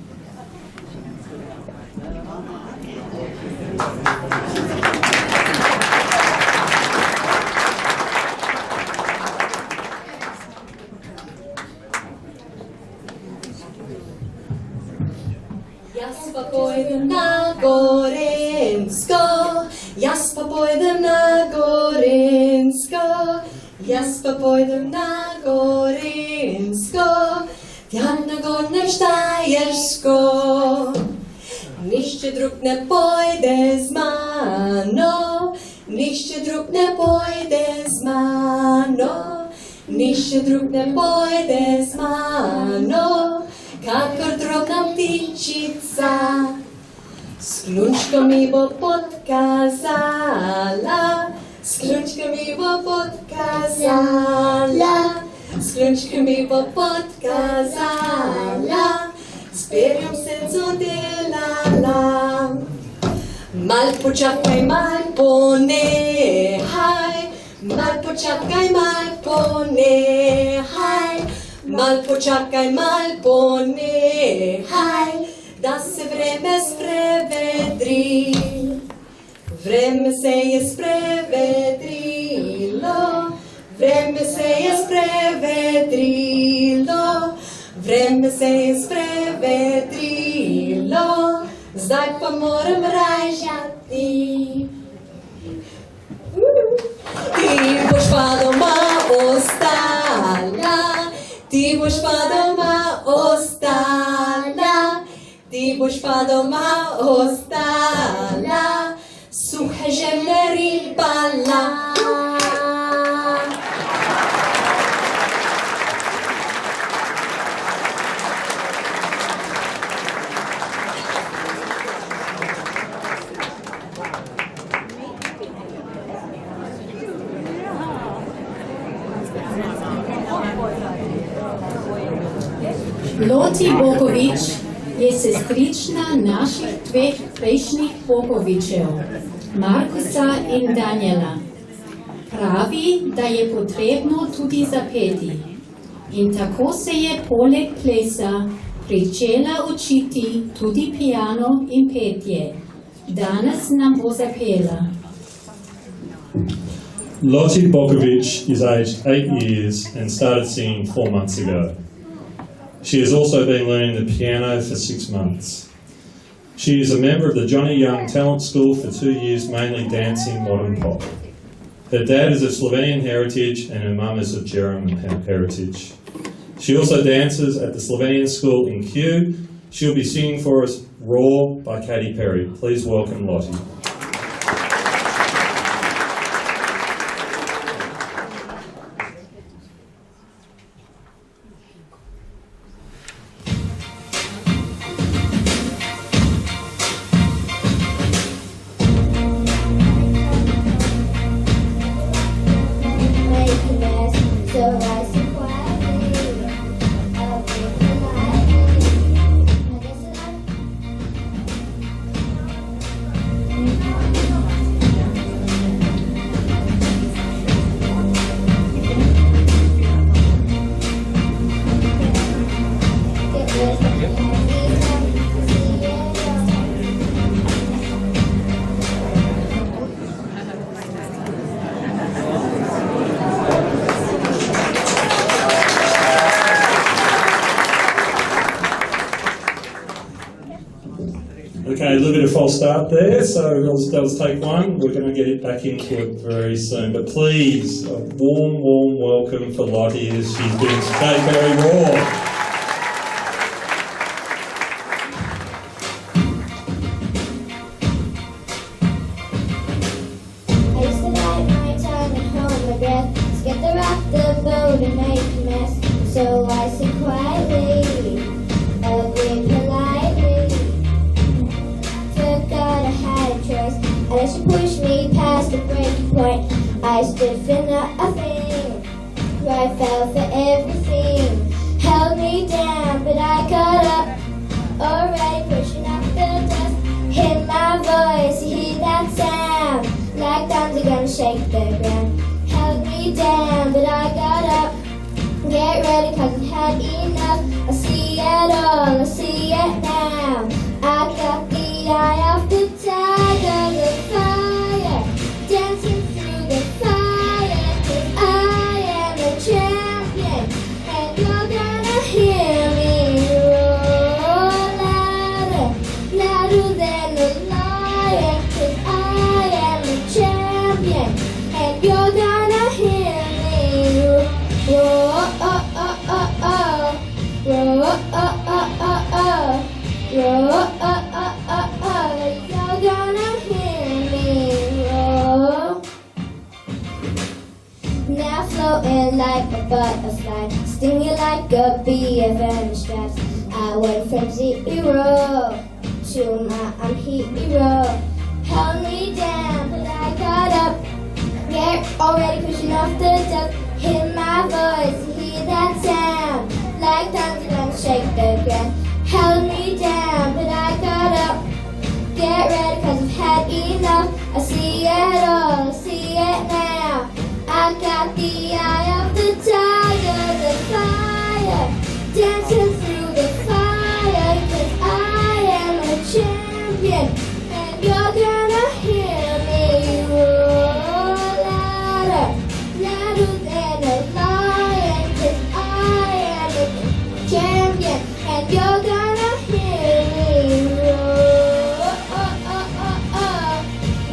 S2: Jaz pa pojdem na Gorensko, jaz pa pojdem na Gorensko, jaz pa pojdem na Gorensko, tja na Gornjo Štajersko. Nihče drug ne pojde z mano, nihče drug ne pojde z mano, nihče drug ne pojde z mano, kakor drobna ptičica. S ključkom mi bo podkazala, s ključkom mi bo podkazala, s ključkom mi bo podkazala, s perjem senco delala. Mal počakaj, mal ponehaj, mal počakaj, mal ponehaj, mal počakaj, mal ponehaj, da se vreme sprevedri. Vreme se je sprevedrilo, vreme se je sprevedrilo, vreme se je sprevedrilo, zdaj pa moram rajžati. Ti boš pa doma ostala, ti boš pa doma ostala, ti boš pa doma ostala, suhe žemlje ribala.
S1: Loti Bogovič je sestrična naših dveh prejšnjih Bogovičev, Markusa in Daniela. Pravi, da je potrebno tudi zapeti. In tako se je poleg plesa pričela učiti tudi piano in petje. Danes nam bo zapela.
S3: Lottie Bokovic is aged 8 years and started singing 4 months ago. She has also been learning the piano for 6 months. She is a member of the Johnny Young Talent School for 2 years, mainly dancing modern pop. Her dad is of Slovenian heritage and her mum is of German heritage. She also dances at the Slovenian school in Kew. She'll be singing for us Raw by Katy Perry. Please welcome Lottie.
S6: Thank
S3: Okay, a little bit of false start there, so let's take one. We're going to get it back into it very soon. But please, a warm welcome for Lottie as she's doing Kate Berry Raw.
S6: I used to bite my tongue and hold my breath, scared to rock the boat and make a mess. So I said quietly, ugly politely, forgot I had a choice. And as she pushed me past the breaking point, I stood for nothing. I fell for everything, held me down, but I got up. Already pushing up the dust, hit my voice, you hear that sound, like thunder gonna shake the ground. Held me down, but I got up. Get ready, cause I've had enough. I see it all, I see it now. I got the eye of the tiger, the fire, dancing through the fire. 'Cause I am a champion, and you're gonna hear me roar louder, louder than a lion. 'Cause I am a champion, and you're gonna hear me roar, oh, oh, oh, oh, roar, oh, oh, oh, oh, roar, oh, oh, oh, oh. You're gonna hear me roar. Now floating like a butterfly, stinging like a bee of venom straps. I went from zero to my I'm hero. Held me down, but I got up. Yeah, already pushing off the duck. Hear my voice, hear that sound, like thunder gonna shake the ground. Held me down, but I got up. Get ready, cause I've had enough. I see it all, I see it now. I got the eye of the tiger, the fire, dancing through the fire. 'Cause I am a champion, and you're gonna hear me roar louder, louder than a lion. 'Cause I am a champion, and you're gonna hear me roar, oh, oh, oh, oh,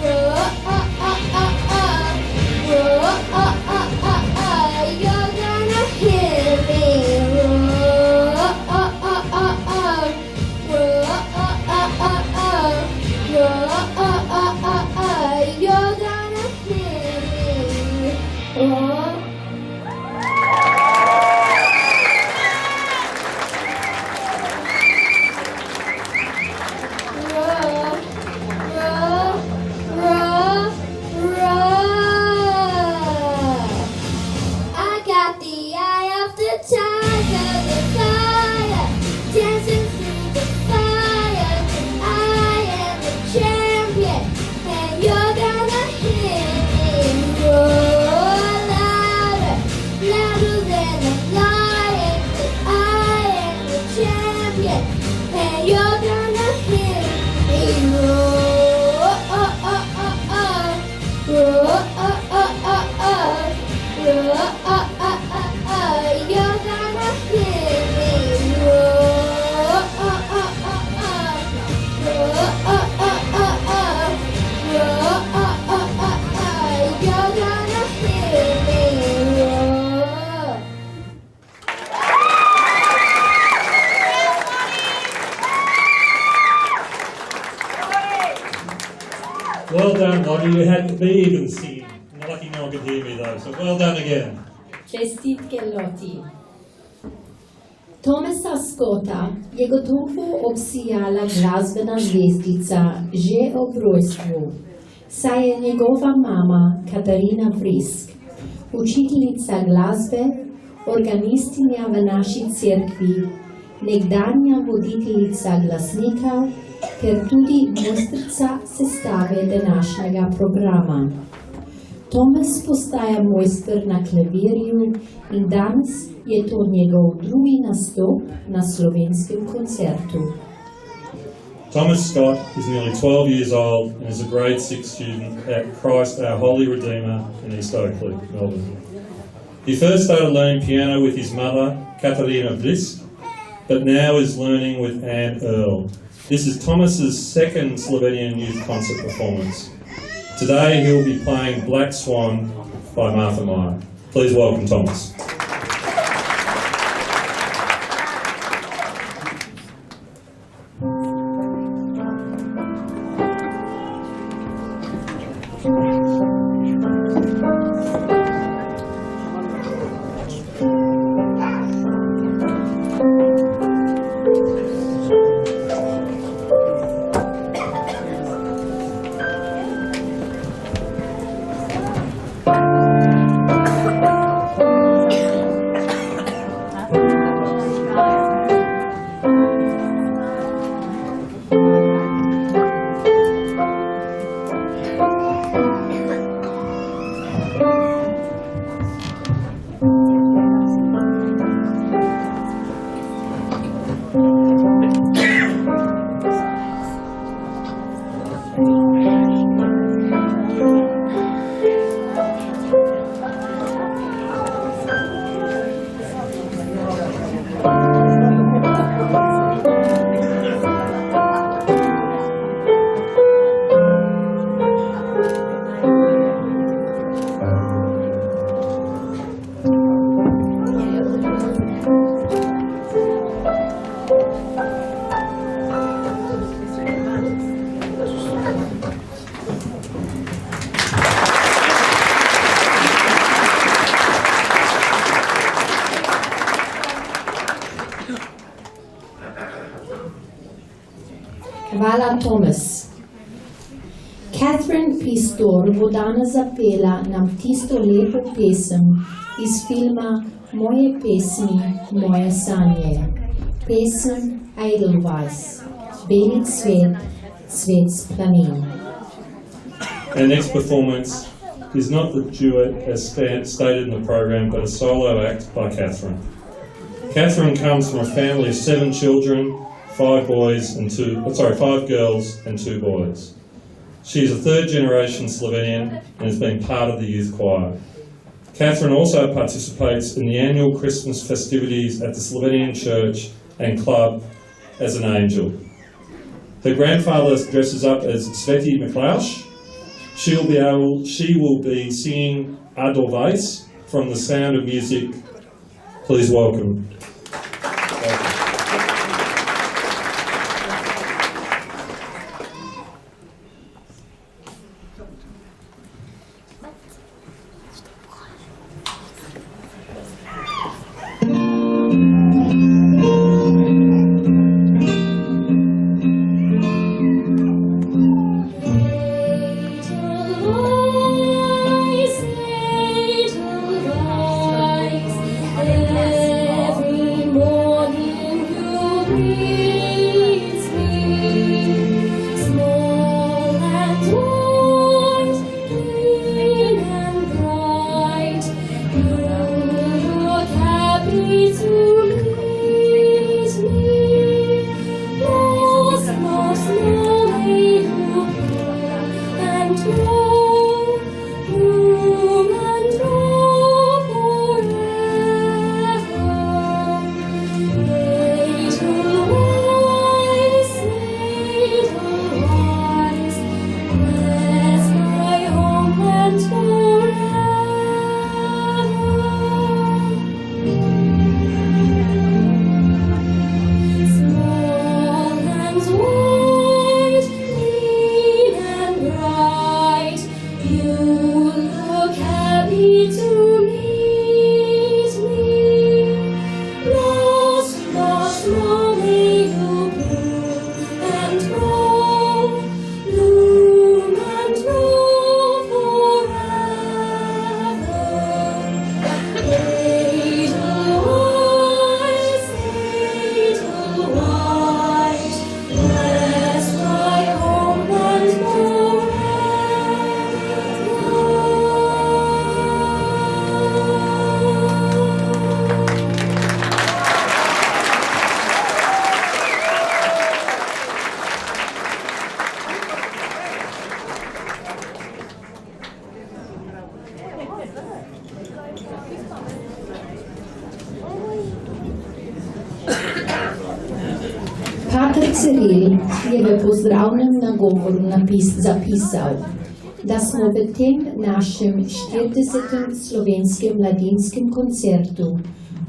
S6: roar, oh, oh, oh, oh, roar, oh, oh, oh, oh. You're gonna hear me roar, oh, oh, oh, oh, roar, oh, oh, oh, oh, roar, oh, oh, oh, oh. You're gonna hear me roar. Roar, roar, roar, roar. I got the eye of the tiger, the fire, dancing through the fire. 'Cause I am the champion, and you're gonna hear me roar louder, louder than a lion. 'Cause I am the champion, and you're gonna hear me roar, oh, oh, oh, oh, roar, oh, oh, oh, oh, roar, oh, oh, oh, oh. You're gonna hear me roar, oh, oh, oh, oh, roar, oh, oh, oh, oh, roar, oh, oh, oh, oh. You're gonna hear me roar.
S3: Well done, Lottie. You had to be even singing. Lucky no one could hear me though, so well done again.
S1: Čestitke Loti. Tomasa Scotta je gotovo obsijala glasbena zvezdica že ob rojstvu, saj je njegova mama Katarina Vrisk, učiteljica glasbe, organistinja v naši cerkvi, nekdanja voditeljica glasnika ter tudi mojstrica sestave današnjega programa. Tomas postaja mojster na klavirju in danes je to njegov drugi nastop na slovenskem koncertu.
S3: Thomas Scott is nearly 12 years old and is a grade 6 student at Christ Our Holy Redeemer in East Oakley, Melbourne. He first started learning piano with his mother, Katharina Blisk, but now is learning with Anne Earl. This is Thomas's second Slovenian youth concert performance. Today he'll be playing Black Swan by Martha Meyer. Please welcome Thomas.
S1: Hvala, Thomas. Catherine Pistor bo danes zapela nam tisto lepo pesem iz filma Moje pesmi, moje sanje. Pesem Edelweiss, Beli cvet, cvet s planin.
S3: Our next performance is not the duet as stated in the program, but a solo act by Catherine. Catherine comes from a family of 7 children, 5 girls and 2 boys. She is a 3rd generation Slovenian and has been part of the youth choir. Catherine also participates in the annual Christmas festivities at the Slovenian church and club as an angel. Her grandfather dresses up as Sveti Miklaus. She will be singing Edelweiss from The Sound of Music. Please welcome.
S6: Every morning you greet me, small and white, clean and bright. You look happy to meet me. Most slowly you come and go, room and room forever. Wait till
S1: Pater Ciril je v pozdravnem nagovoru zapisal, da smo v tem našem 40. slovenskem mladinskem koncertu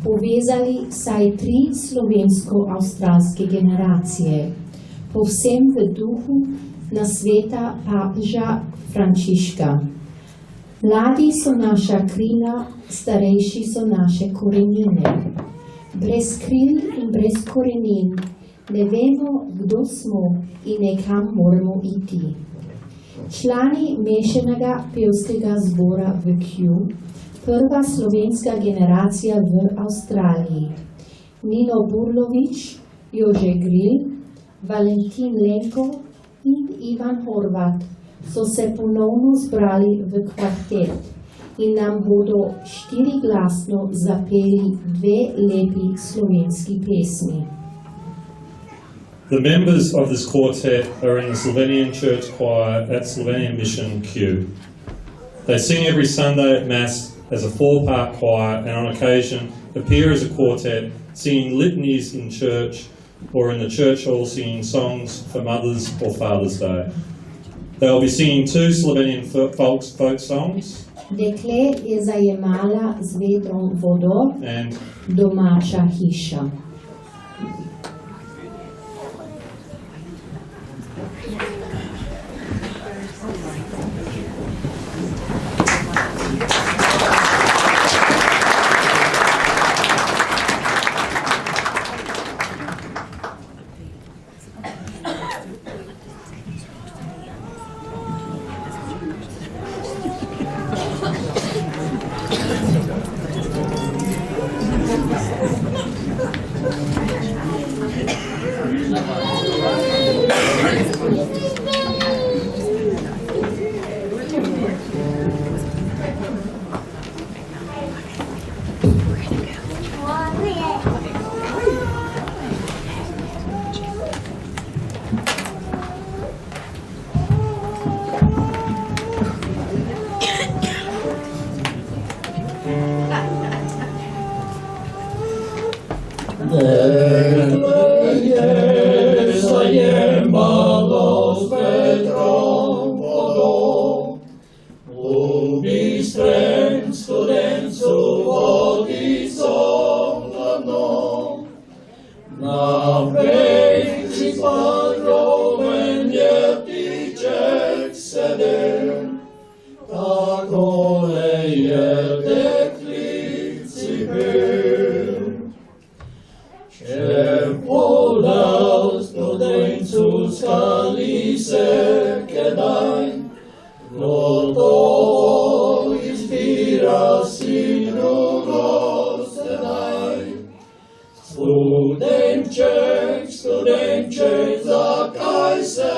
S1: povezali vsaj 3 slovensko-avstralske generacije, povsem v duhu nasveta papeža Frančiška. Mladi so naša krila, starejši so naše korenine. Brez kril in brez korenin ne vemo, kdo smo in nekam moramo iti. Člani mešanega pevskega zbora v Kew, prva slovenska generacija v Avstraliji, Nino Burlovič, Jože Gril, Valentin Lenko in Ivan Horvat so se ponovno zbrali v kvartet in nam bodo 4-glasno zapeli 2 lepi slovenski pesmi.
S3: The members of this quartet are in the Slovenian Church Choir at Slovenian Mission Kew. They sing every Sunday at Mass as a 4-part choir and on occasion appear as a quartet singing litanies in church or in the church hall singing songs for Mother's or Father's Day. They will be singing 2 Slovenian folk songs
S1: Dekle je zajemala z vedrom vodo,
S3: and
S1: domača hiša.
S5: Studenček, zakaj se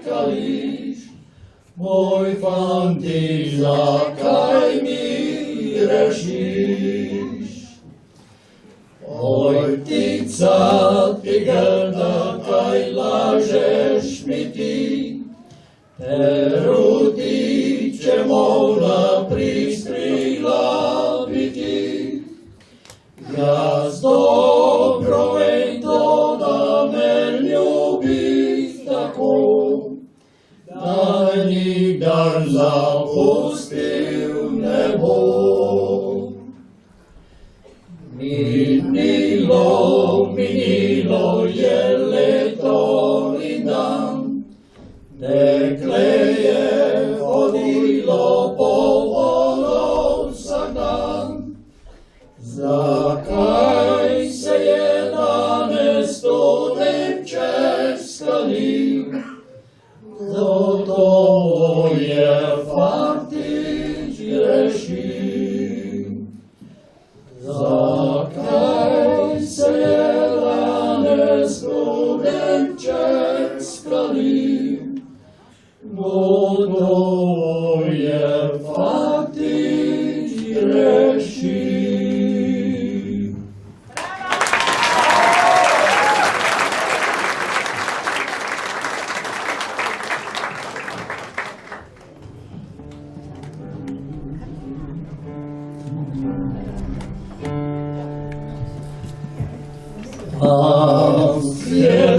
S5: kališ? Moj fanti, zakaj mi rešiš? Oj, ptica, ti grda, kaj lažeš mi ti? Peruti, če molna pristrila biti. Jaz dobro vem to, da me ljubiš tako, da me nikdar zapustil ne bo. Minilo je leto in dan, dekle je hodilo po vodo vsak dan. Zakaj se je danes studenček skalil? Zato je fantič grešil. Zakaj se je danes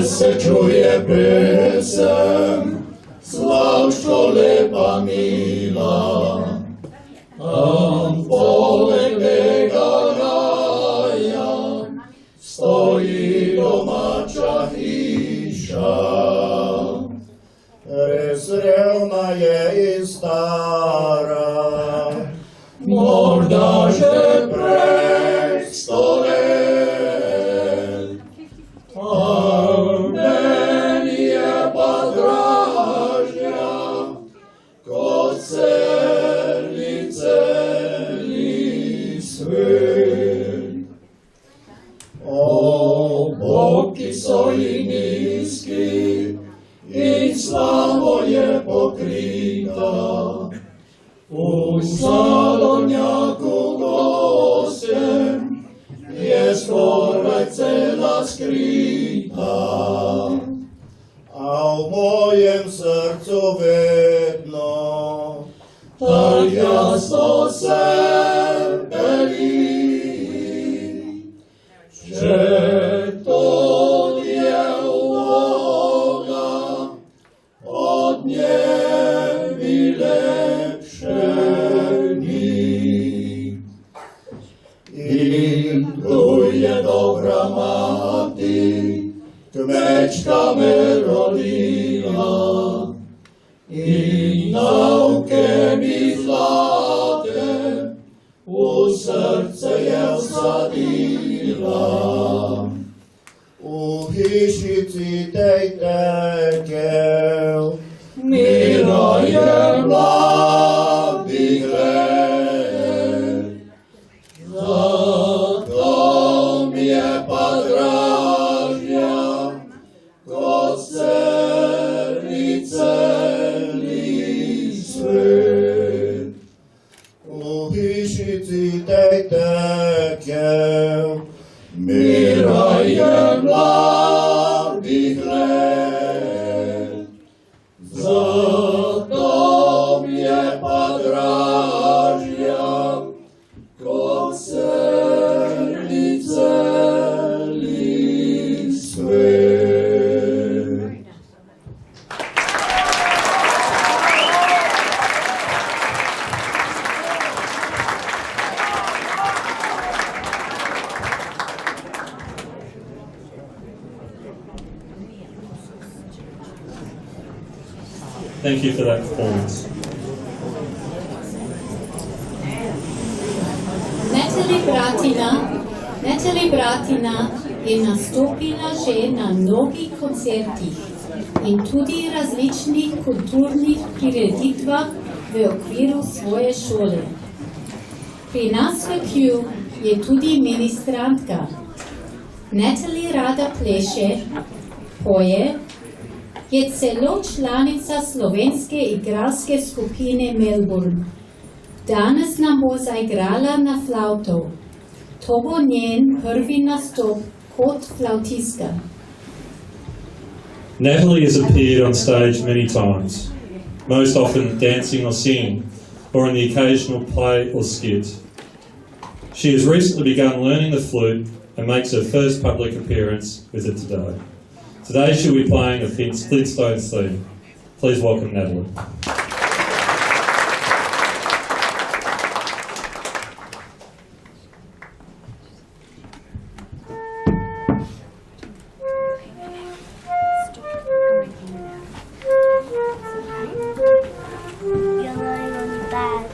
S5: se čuje pesem, slavčko lepa mila, tam poleg tega raja stoji domača hiša. Res revna je in stara, morda že prek 100 let, a meni je pa dražja kot celi svet. O, boki so ji nizki in slabo je pokrita, v salonjaku gostem je skoraj cela skrita, a v mojem srcu vedno tak jasno se beli, že to je vloga od nje mi lepše ni. In tu je dobra mati, kmečka me rodila, in nauke mi zlate v srce je vsadila. V hišici tej tekel mira je mladih let, zato mi je pa dražja kot celi svet. V hišici tej tekel mira je mladih let, zato mi je pa dražja kot celi svet.
S3: Thank you for that performance.
S1: Natalie Bratina je nastopila že na mnogih koncertih in tudi različnih kulturnih prireditvah v okviru svoje šole. Pri nas v Q je tudi ministrantka. Natalie rada pleše, poje, je celo članica slovenske igralske skupine Melbourne. Danes nam bo zaigrala na flavto. To bo njen prvi nastop kot flautistka.
S3: Natalie has appeared on stage many times, most often dancing or singing, or in the occasional play or skit. She has recently begun learning the flute and makes her first public appearance with it today. Today she'll be playing a Flintstones theme. Please welcome Natalie.
S6: You're lying on your back.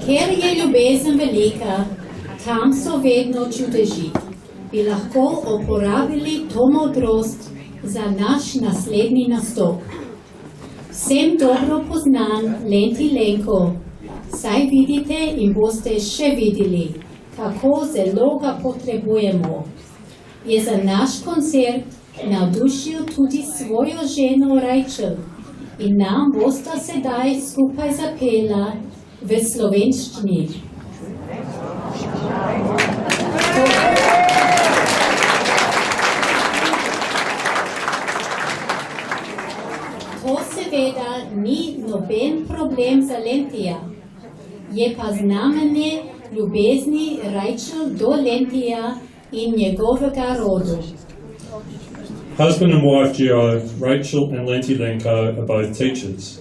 S1: Ker je ljubezen velika, tam so vedno čudeži. bi lahko uporabili to modrost za naš naslednji nastop. Vsem dobro poznan Lenti Lenko, saj vidite in boste še videli, kako zelo ga potrebujemo. Je za naš koncert navdušil tudi svojo ženo Rachel in nam bosta sedaj skupaj zapela v slovenščini. To seveda ni noben problem za Lentija, je pa znamenje ljubezni Rachel do Lentija in njegovega rodu.
S3: Husband and wife duo Rachel and Lenti Lenko are both teachers.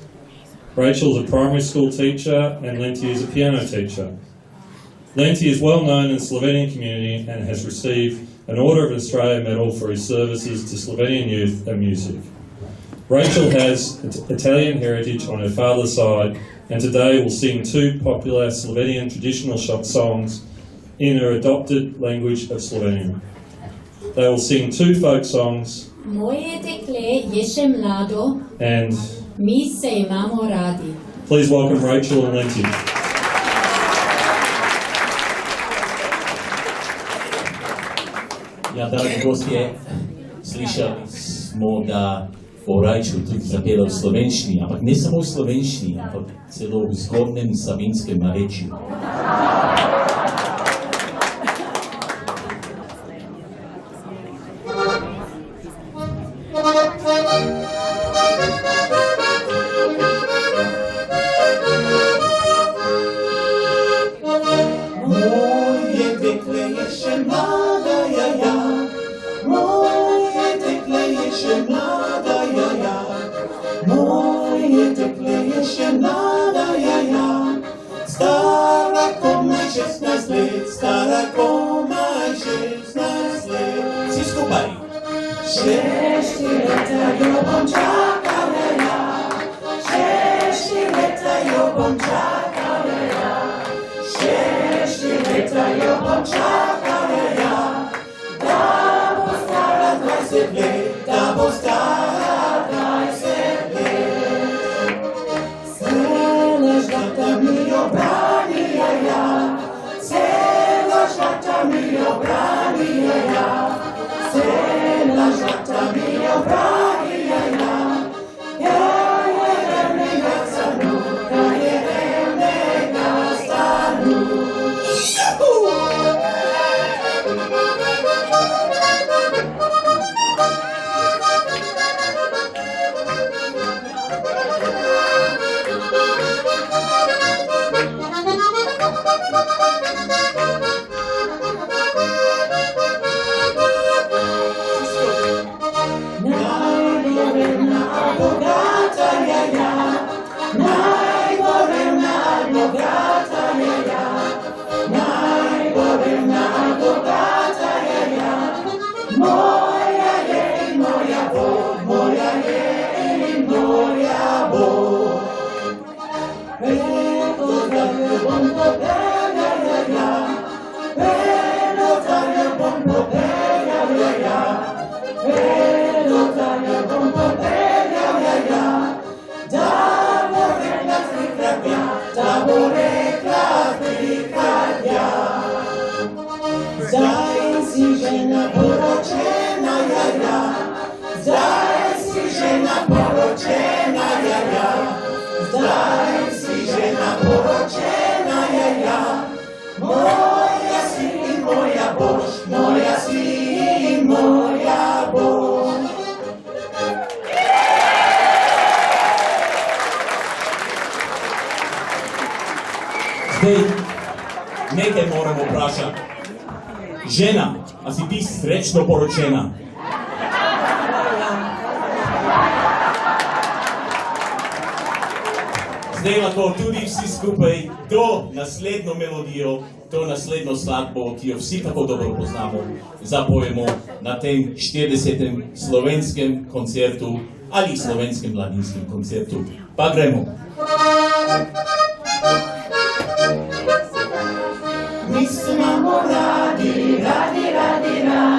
S3: Rachel is a primary school teacher and Lenti is a piano teacher. Lenti is well known in the Slovenian community and has received an Order of Australia medal for his services to Slovenian youth and music. Rachel has Italian heritage on her father's side and today will sing two popular Slovenian traditional songs in her adopted language of Slovenian. They will sing two folk songs
S1: Moje dekle je še mlado,
S3: and
S1: mi se imamo radi.
S3: please welcome Rachel and Lenti.
S7: Ja, dragi gostje, slišali smo, da bo Rachel tudi zapela v slovenščini, ampak ne samo v slovenščini, ampak celo v zgodnem savinjskem narečju.
S5: Moje dekle je še mlada, ja, ja. Moje dekle je še mlada, ja, ja. Moje dekle je še mlada, ja, ja. Stara komaj 16 let, stara komaj 16 let.
S7: Vsi skupaj.
S5: Še 4 leta jo bom čakala, ja. Še 4 leta jo bom čakala, ja. Še 4 leta jo bom čakala, ja. Da bo stara 20 let, da bo stara 20 let. Cela žlata mi obrani, ja, ja. Cela žlata mi obrani, ja, ja. Cela žlata mi obrani, ja, ja. Ja, je vernega stanu, da je vernega stanu. Najbolevna bogata, ja, ja. Najbolevna bogata, ja, ja. Najbolevna bogata, ja, ja. Moja je in moja bo, moja je in moja bo. Vedno dalje bom popela, ja, ja. Vedno dalje bom popela, ja, ja. Vedno dalje bom popela, ja, ja. Da bo rekla trikrat ja, da bo rekla trikrat ja. Zdaj si žena poročena, ja, ja. Zdaj si žena poročena, ja, ja. Zdaj si žena poročena, ja, ja. Moja si in moja boš, moja si in moja boš.
S7: Zdaj, nekaj moram vprašati. Žena, a si ti srečno poročena? Zdaj lahko tudi vsi skupaj to naslednjo melodijo, to naslednjo skladbo, ki jo vsi tako dobro poznamo, zapojemo na tem 40. slovenskem koncertu ali slovenskem mladinskem koncertu. Pa gremo.
S5: Mi se imamo radi, radi, radi, radi.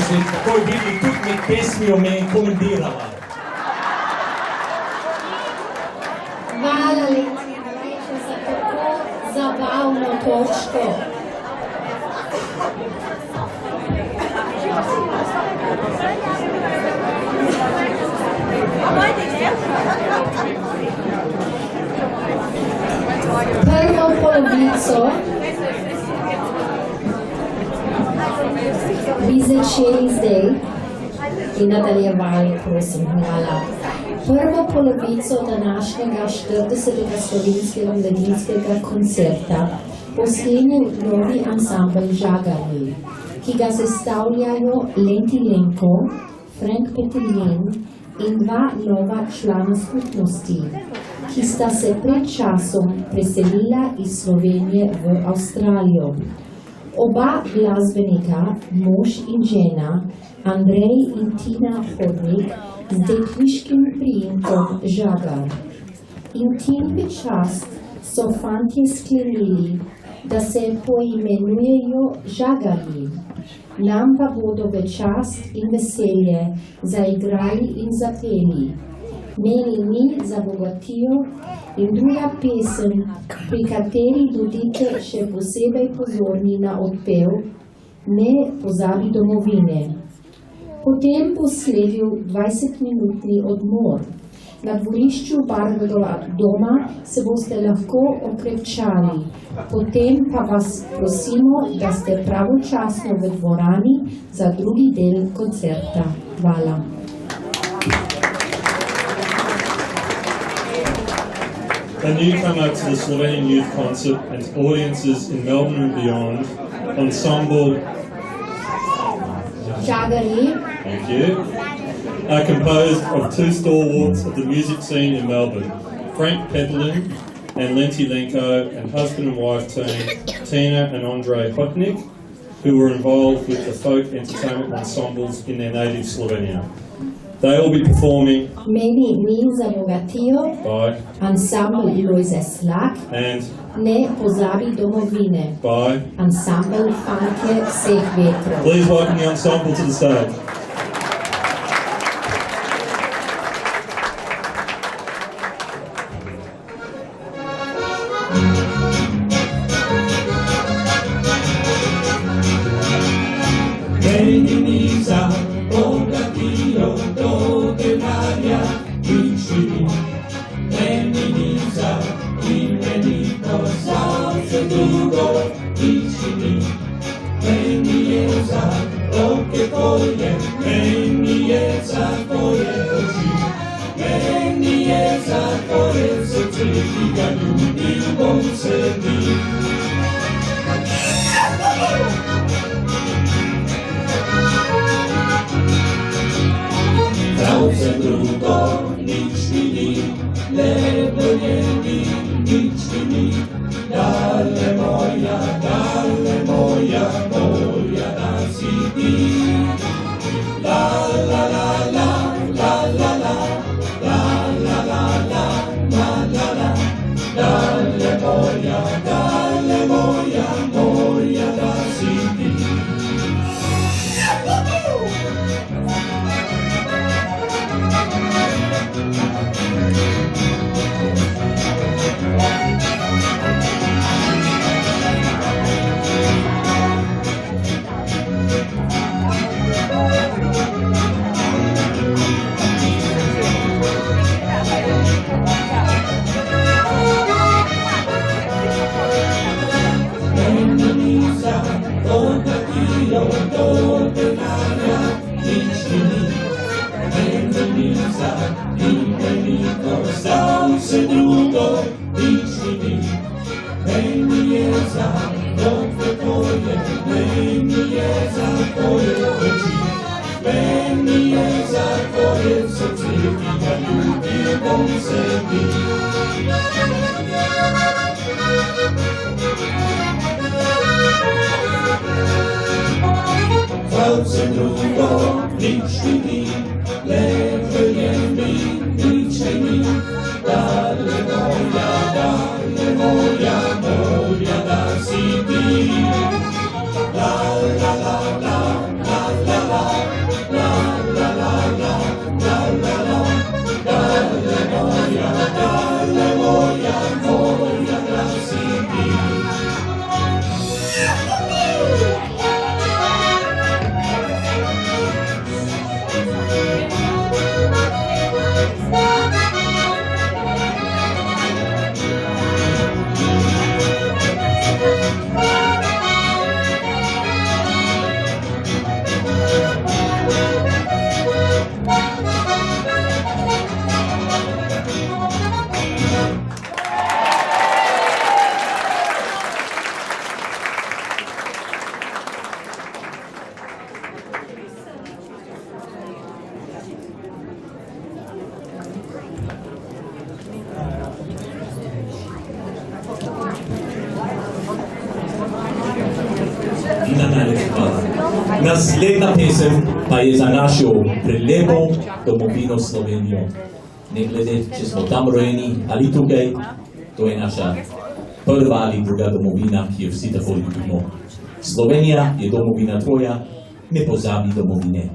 S7: ste takoj videli, tudi med pesmijo me je komentirala.
S1: Hvala Lenti za tako zabavno točko. Prvo polovico bi začeli zdaj in nadaljevali, prosim, hvala. Prvo polovico današnjega 40. slovenskega mladinskega koncerta posnenil novi ansambel Žagarji, ki ga sestavljajo Lenti Lenko, Frank Peteljen in dva nova člana skupnosti, ki sta se pred časom preselila iz Slovenije v Avstralijo. Oba glasbenika, mož in žena, Andrej in Tina Hodnik, z dekliškim priimkom Žagar. Intimni čast so fantje sklenili, da se poimenujejo Žagarji. Nam pa bodo v čast in veselje zaigrali in zapeli. Meni mi zabogatijo in druga pesem, pri kateri bodite še posebej pozorni na odpev, Ne pozabi domovine. Potem bo sledil 20-minutni odmor. Na dvorišču Barberovega doma se boste lahko okrepčali. Potem pa vas prosimo, da ste pravočasno v dvorani za drugi del koncerta. Hvala.
S3: A newcomer to the Slovenian Youth Concert and audiences in Melbourne and beyond, ensemble
S1: Žagarji,
S3: thank you, are composed of two stalwarts of the music scene in Melbourne, Frank Petelin and Lenti Lenko, and husband and wife team Tina and Andrej Hodnik, who were involved with the folk entertainment ensembles in their native Slovenia. They will be performing
S1: Meni mi zabogatijo,
S3: by
S1: ansambel Lojze Slak,
S3: and
S1: Ne pozabi domovine,
S3: by.
S1: ansambel Fantje vseh vetrov.
S3: Please welcome the ensemble to the stage.
S5: La la la la la la la.
S7: Naslednja pesem pa je za našo prelepo domovino Slovenijo. Ne glede, če smo tam rojeni ali tukaj, to je naša prva ali druga domovina, ki jo vsi tako ljubimo. Slovenija je domovina tvoja, ne pozabi domovine.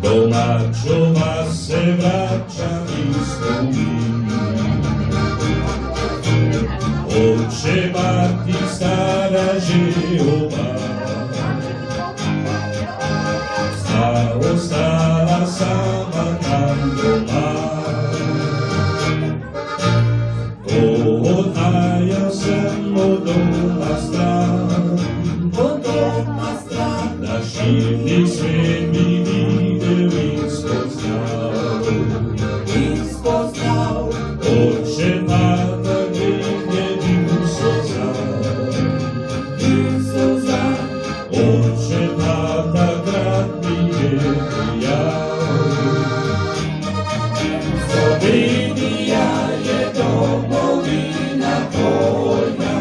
S3: Domačova se vraća i spomin. Oče, mati, stara Žehova, ostala sama tam doma. Odhajal sem od doma stran, da širni svet mi videl in spoznal. Oče, mata, greh je bil solza. Oče, mata, grad mi je prijal. Slovenija je domovina tvoja,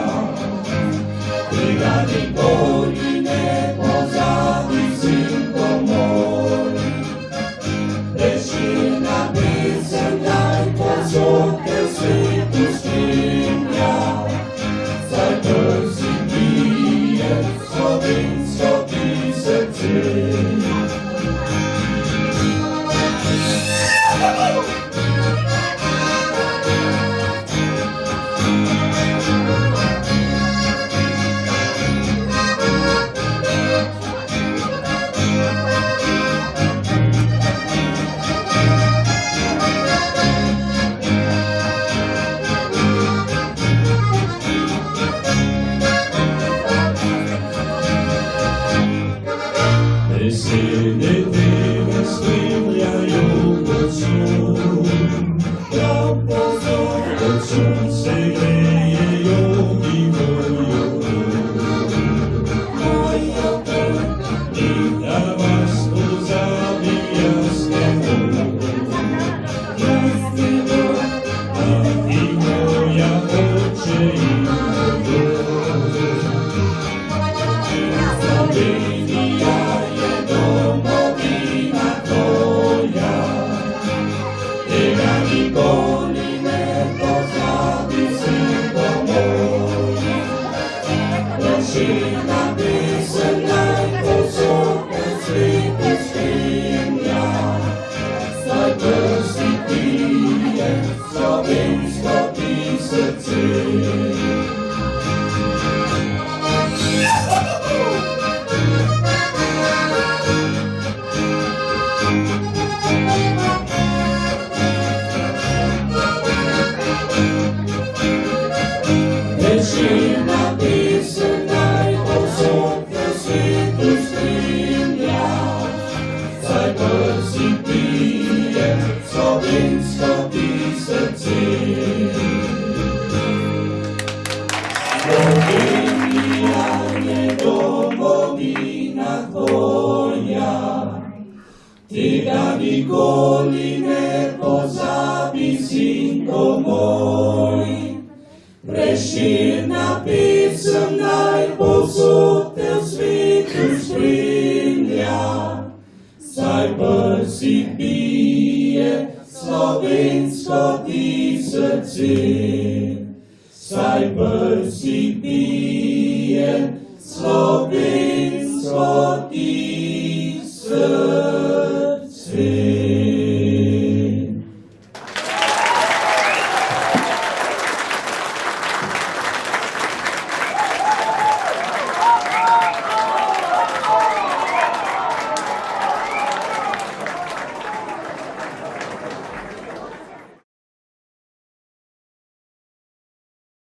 S3: tega nikoli ne pozabi, sinko moj. Preširna pesem najpovsod te v svetu spremlja, saj prsi bije slovensko ti srce. Besede tebe spremljajo kot son, kot sonce grejejo mi mojo kor. In da vas pozabim jaz ne bom, a ti moja oče in Slovenija je domovina tvoja, tega nikoli ne pozabi, sinko moj. Preširna pesem najpovsod te v svetu spremlja, saj prsi pije slovensko ti srce. Preširna pesem najpovsod te v svetu spremlja, saj prsi pije slovensko ti srce. Slovenija je domovina tvoja, tega nikoli ne pozabi, sinko moj. Preširna pesem najpovsod te v svetu spremlja, saj prsi bije slovensko ti srce. Saj prsi bije slovensko ti